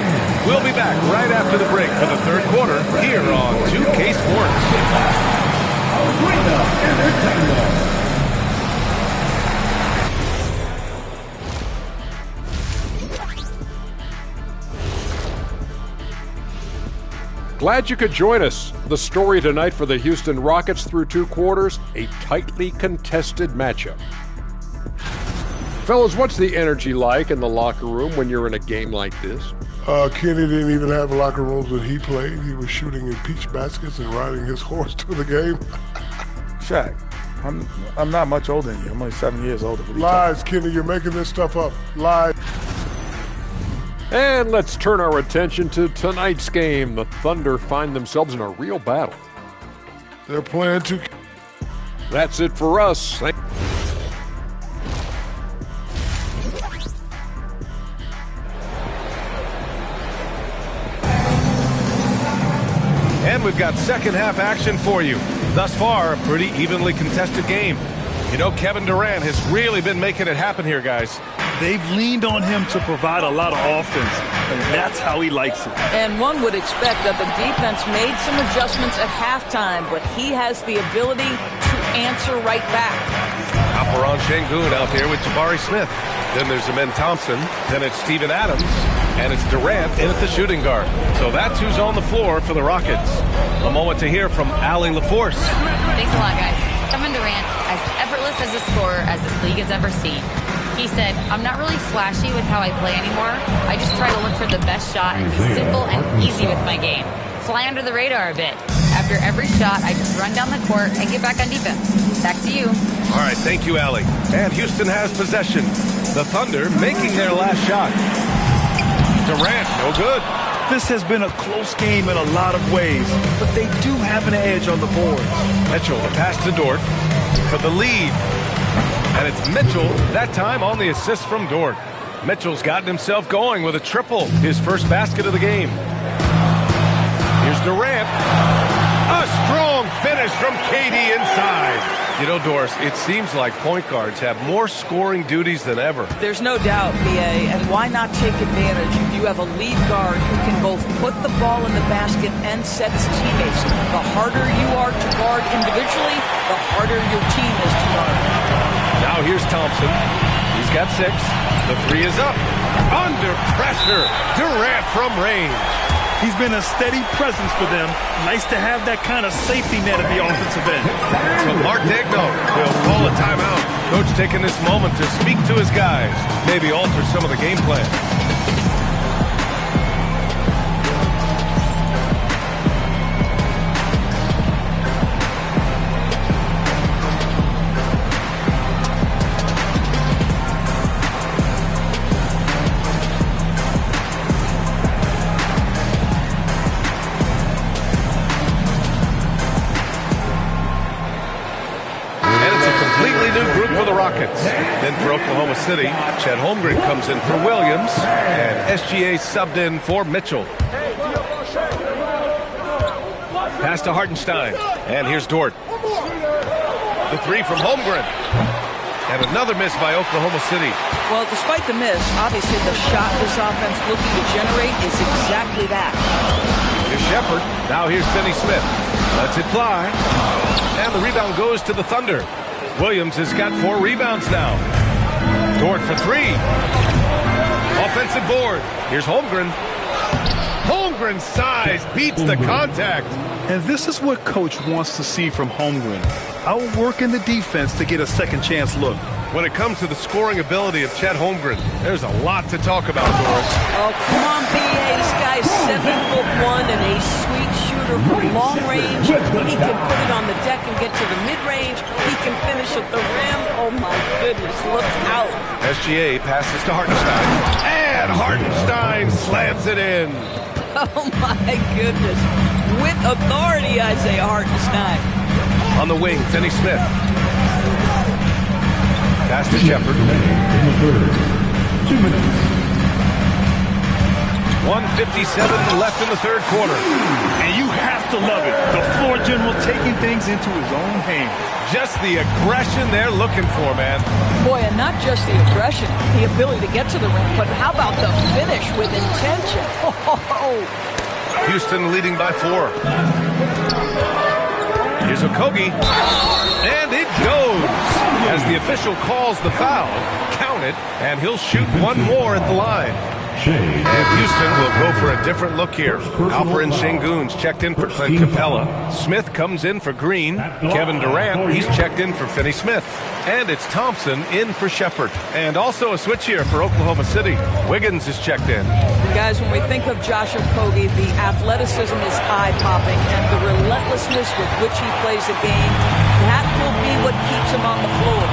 We'll be back right after the break for the third quarter here on 2K Sports. Glad you could join us. The story tonight for the Houston Rockets through 2 quarters, a tightly contested matchup. Fellas, what's the energy like in the locker room when you're in a game like this? Kenny didn't even have locker rooms when he played. He was shooting in peach baskets and riding his horse to the game. Shaq, I'm not much older than you. I'm only 7 years older. Lies, Kenny. You're making this stuff up. Lies. And let's turn our attention to tonight's game. The Thunder find themselves in a real battle. They're playing to... That's it for us. And we've got second half action for you. Thus far, a pretty evenly contested game. You know, Kevin Durant has really been making it happen here, guys. They've leaned on him to provide a lot of offense, and that's how he likes it. And one would expect that the defense made some adjustments at halftime, but he has the ability to answer right back. Alperen Şengün out there with Jabari Smith. Then there's Amen Thompson. Then it's Steven Adams. And it's Durant in at the shooting guard. So that's who's on the floor for the Rockets. A moment to hear from Allie LaForce. Thanks a lot, guys. Kevin Durant, as effortless as a scorer as this league has ever seen. He said, I'm not really flashy with how I play anymore. I just try to look for the best shot and be simple and easy with my game. Fly under the radar a bit. After every shot, I just run down the court and get back on defense. Back to you. All right, thank you, Allie. And Houston has possession. The Thunder making their last shot. Durant, no good. This has been a close game in a lot of ways, but they do have an edge on the board. Mitchell, the pass to Dort for the lead. And it's Mitchell, that time on the assist from Dort. Mitchell's gotten himself going with a triple, his first basket of the game. Here's Durant. A strong finish from KD inside. You know, Doris, it seems like point guards have more scoring duties than ever. There's no doubt, BA, and why not take advantage if you have a lead guard who can both put the ball in the basket and set his teammates. The harder you are to guard individually, the harder your team is to guard. Now here's Thompson. He's got 6. The 3 is up. Under pressure. Durant from range. He's been a steady presence for them. Nice to have that kind of safety net at the offensive end. So Mark Daigneault will call a timeout. Coach taking this moment to speak to his guys. Maybe alter some of the game plan. Rockets. Then for Oklahoma City, Chet Holmgren comes in for Williams, and SGA subbed in for Mitchell. Pass to Hartenstein, and here's Dort. The three from Holmgren. And another miss by Oklahoma City. Well, despite the miss, obviously the shot this offense looking to generate is exactly that. Here's Shepard. Now here's Finney-Smith. Lets it fly. And the rebound goes to the Thunder. Williams has got 4 rebounds now. Dort for 3. Offensive board. Here's Holmgren. Holmgren's size beats the contact. And this is what Coach wants to see from Holmgren. Outworking the defense to get a second chance look. When it comes to the scoring ability of Chet Holmgren, there's a lot to talk about, Doris. Oh, come on, B.A. This guy's 7'1" and a sweet shooter from long range. He can put it on the deck and get to the mid-range. He can finish at the rim. Oh, my goodness, look out. SGA passes to Hartenstein. And Hartenstein slams it in. Oh, my goodness. With authority, Isaiah Hartenstein. On the wing, Finney-Smith. Pass to Shepard. 2 minutes. 1:57 left in the third quarter. And you have to love it. The floor general taking things into his own hands. Just the aggression they're looking for, man. Boy, and not just the aggression, the ability to get to the rim, but how about the finish with intention? Oh. Houston leading by 4. Here's Okogie. And it goes. As the official calls the foul, count it, and he'll shoot one more at the line. And Houston will go for a different look here. Alperen Sengun's checked in for Clint Capella. Smith comes in for Green. Kevin Durant, he's checked in for Finney-Smith. And it's Thompson in for Shepard. And also a switch here for Oklahoma City. Wiggins is checked in. Guys, when we think of Josh Okogie, the athleticism is eye-popping, and the relentlessness with which he plays the game, that will be what keeps him on the floor.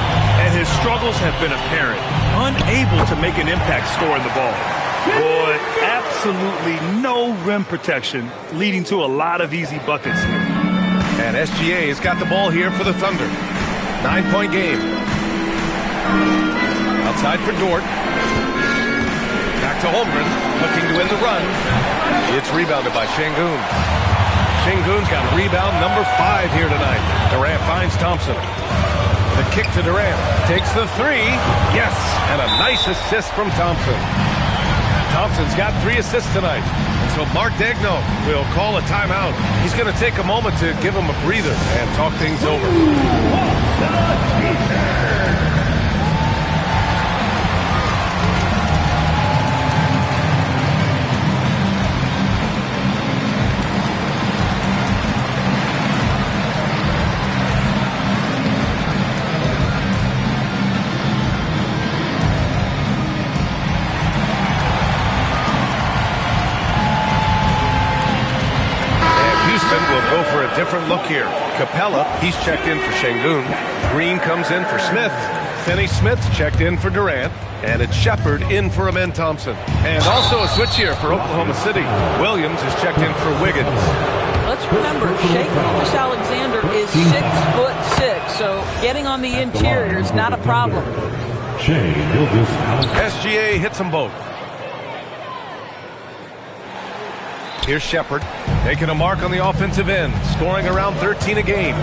And his struggles have been apparent. Unable to make an impact scoring the ball. Boy, absolutely no rim protection, leading to a lot of easy buckets here. And SGA has got the ball here for the Thunder. 9-point game. Outside for Dort. Back to Holmgren, looking to win the run. It's rebounded by Sengun. Sengun's got rebound number 5 here tonight. Durant finds Thompson. The kick to Durant. Takes the 3. Yes, and a nice assist from Thompson. Thompson's got 3 assists tonight. And so Mark Daigneault will call a timeout. He's going to take a moment to give him a breather and talk things over. Go for a different look here. Capella, he's checked in for Sengun. Green comes in for Smith. Finney-Smith's checked in for Durant. And it's Shepard in for Amen Thompson. And also a switch here for Oklahoma City. Williams is checked in for Wiggins. Let's remember, Shai Gilgeous-Alexander is 6'6", so getting on the interior is not a problem. SGA hits them both. Here's Shepard, taking a mark on the offensive end, scoring around 13 a game.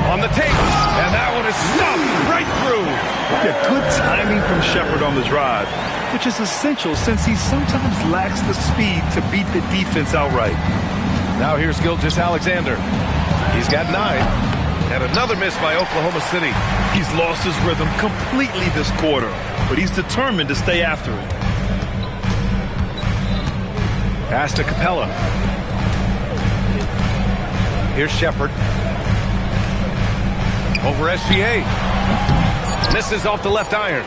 On the take, and that one is stuffed right through. Yeah, good timing from Shepard on the drive, which is essential since he sometimes lacks the speed to beat the defense outright. Now here's Gilgeous-Alexander. He's got 9. And another miss by Oklahoma City. He's lost his rhythm completely this quarter, but he's determined to stay after it. Pass to Capella. Here's Shepard. Over SGA. Misses off the left iron.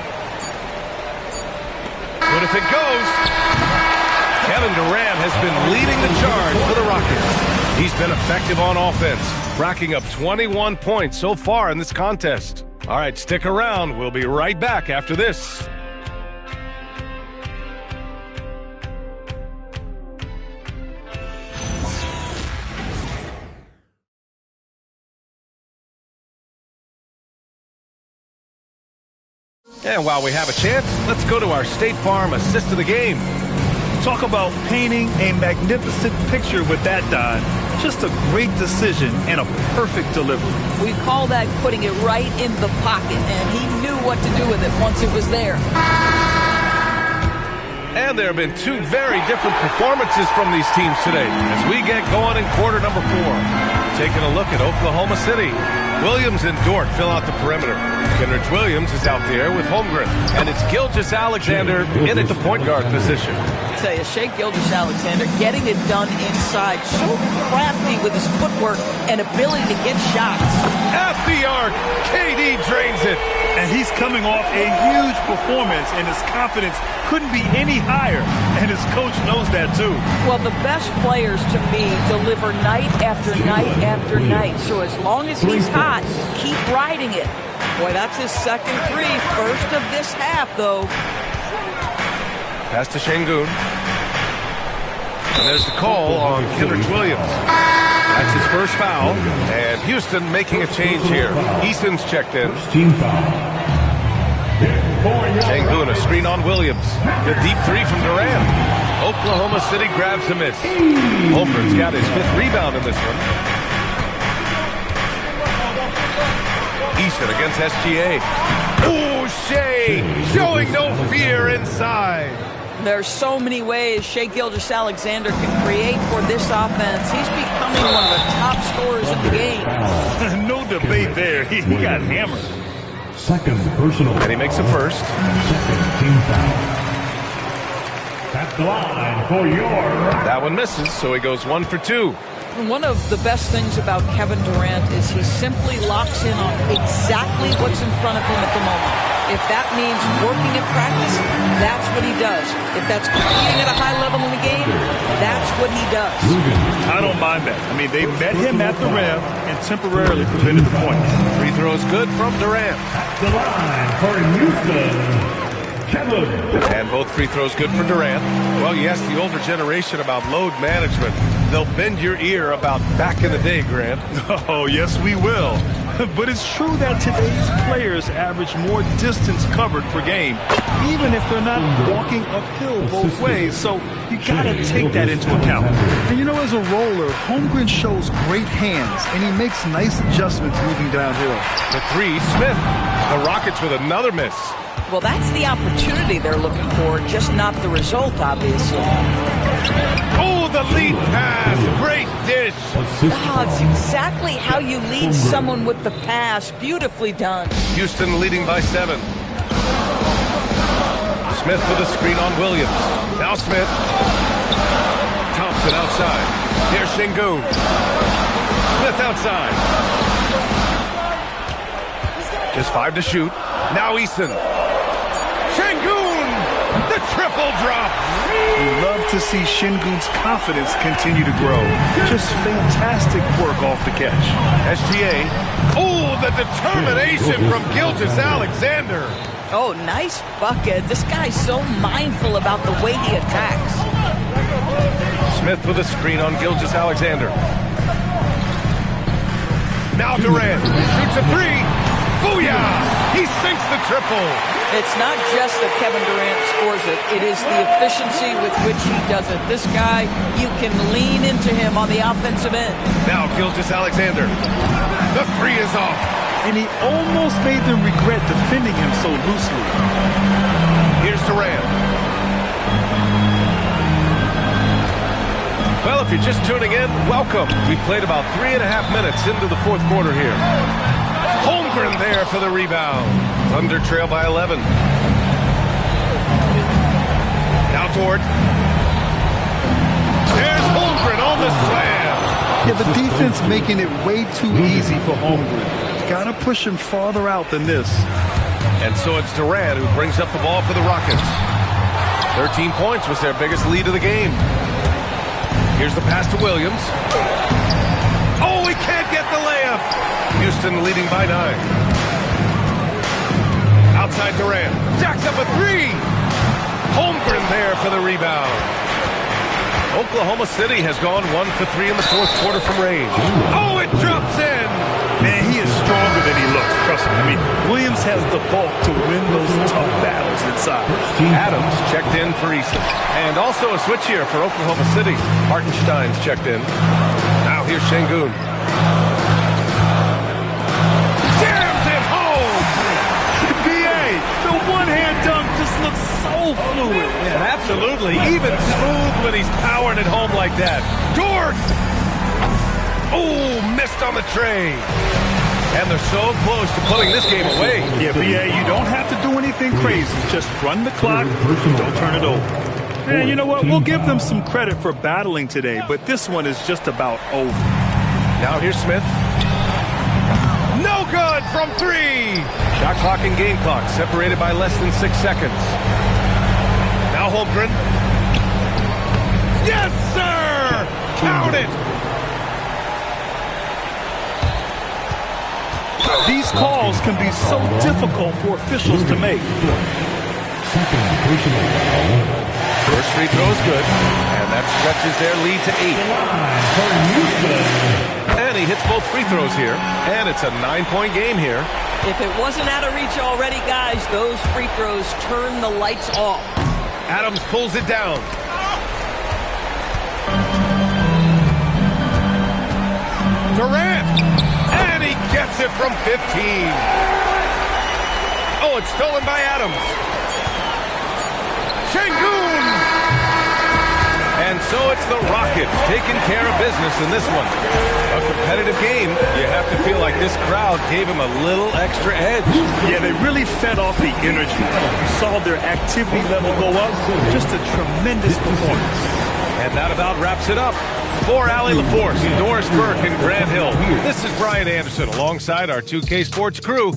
But if it goes, Kevin Durant has been leading the charge for the Rockets. He's been effective on offense, racking up 21 points so far in this contest. All right, stick around. We'll be right back after this. And while we have a chance, let's go to our State Farm assist of the game. Talk about painting a magnificent picture with that, Don. Just a great decision and a perfect delivery. We call that putting it right in the pocket, and he knew what to do with it once it was there. And there have been two very different performances from these teams today as we get going in quarter number 4. Taking a look at Oklahoma City. Williams and Dort fill out the perimeter. Kenrich Williams is out there with Holmgren. And it's Gilgeous-Alexander in at the point guard position. I tell you, Shai Gilgeous-Alexander getting it done inside. So crafty with his footwork and ability to get shots. At the arc, KD drains it. And he's coming off a huge performance, and his confidence couldn't be any higher. And his coach knows that, too. Well, the best players, to me, deliver night after night after night. So as long as he's hot, keep riding it. Boy, that's his second three. First of this half, though. Pass to Şengün. And there's the call on Kenrich Williams. That's his first foul. And Houston making a change here. Easton's checked in. Şengün, a screen on Williams. The deep three from Durant. Oklahoma City grabs a miss. Holmgren's got his 5th rebound in this one. Easton against SGA. Ooh, Shai showing no fear inside. There's so many ways Shai Gilgeous-Alexander can create for this offense. He's becoming one of the top scorers in the game. No debate there. He got hammered. Second personal. And he makes a first. Second team foul. At the line for your... That one misses, so he goes 1 for 2. One of the best things about Kevin Durant is he simply locks in on exactly what's in front of him at the moment. If that means working in practice, that's what he does. If that's competing at a high level in the game, that's what he does. I don't mind that. I mean, they met him at the rim and temporarily prevented the point. Free throws good from Durant. At the line for Houston. And both free throws good for Durant. Well, you ask the older generation about load management. They'll bend your ear about back in the day, Grant. Oh, yes, we will. But it's true that today's players average more distance covered per game, even if they're not walking uphill both ways. So you got to take that into account. And you know, as a roller, Holmgren shows great hands, and he makes nice adjustments moving downhill. The three, Smith. The Rockets with another miss. Well, that's the opportunity they're looking for, just not the result, obviously. Oh, the lead pass. Great dish. Oh, it's exactly how you lead someone with the pass. Beautifully done. Houston leading by 7. Smith with a screen on Williams. Now Smith. Thompson outside. Here's Şengün. Smith outside. Just 5 to shoot. Now Easton. Şengün! The triple drop! We love to see Şengün's confidence continue to grow. Just fantastic work off the catch. SGA. Oh, the determination from Gilgeous-Alexander. Oh, nice bucket. This guy's so mindful about the way he attacks. Smith with a screen on Gilgeous-Alexander. Now Durant shoots a 3. Booyah! He sinks the triple. It's not just that Kevin Durant scores it. It is the efficiency with which he does it. This guy, you can lean into him on the offensive end. Now Gilgeous-Alexander. The 3 is off. And he almost made them regret defending him so loosely. Here's Durant. Well, if you're just tuning in, welcome. We played about 3.5 minutes into the 4th quarter here. Holmgren there for the rebound. Thunder trail by 11. Now Dort. There's Holmgren on the slam. Yeah, the defense making it way too easy for Holmgren. Got to push him farther out than this. And so it's Durant who brings up the ball for the Rockets. 13 points was their biggest lead of the game. Here's the pass to Williams. Oh, he can't get the layup. Houston leading by 9. Outside Durant. Jacks up a 3. Holmgren there for the rebound. Oklahoma City has gone 1 for 3 in the 4th quarter from range. Oh, it drops in. Man, he is strong stronger than he looks, trust me. I mean, Williams has the bulk to win those tough battles inside. Adams checked in for Easton. And also a switch here for Oklahoma City. Hartenstein's checked in. Now here's Şengün. Jams it home! BA, the one-hand dunk just looks so fluid. Yeah, absolutely. Even smooth when he's powering it home like that. Dort! Oh, missed on the tray. And they're so close to putting this game away. Yeah, BA, you don't have to do anything crazy. Just run the clock, don't turn it over. And you know what? We'll give them some credit for battling today, but this one is just about over. Now here's Smith. No good from 3. Shot clock and game clock separated by less than 6 seconds. Now Holmgren. Yes, sir! Count it! These calls can be so difficult for officials to make. First free throw is good, and that stretches their lead to 8. And he hits both free throws here, and it's a 9-point game here. If it wasn't out of reach already, guys, those free throws turn the lights off. Adams pulls it down. Durant! And he gets it from 15. Oh, it's stolen by Adams. Şengün! And so it's the Rockets taking care of business in this one. A competitive game. You have to feel like this crowd gave him a little extra edge. Yeah, they really fed off the energy. You saw their activity level go up. Just a tremendous performance. And that about wraps it up. For Allie LaForce, Doris Burke, and Grant Hill, this is Brian Anderson alongside our 2K Sports crew.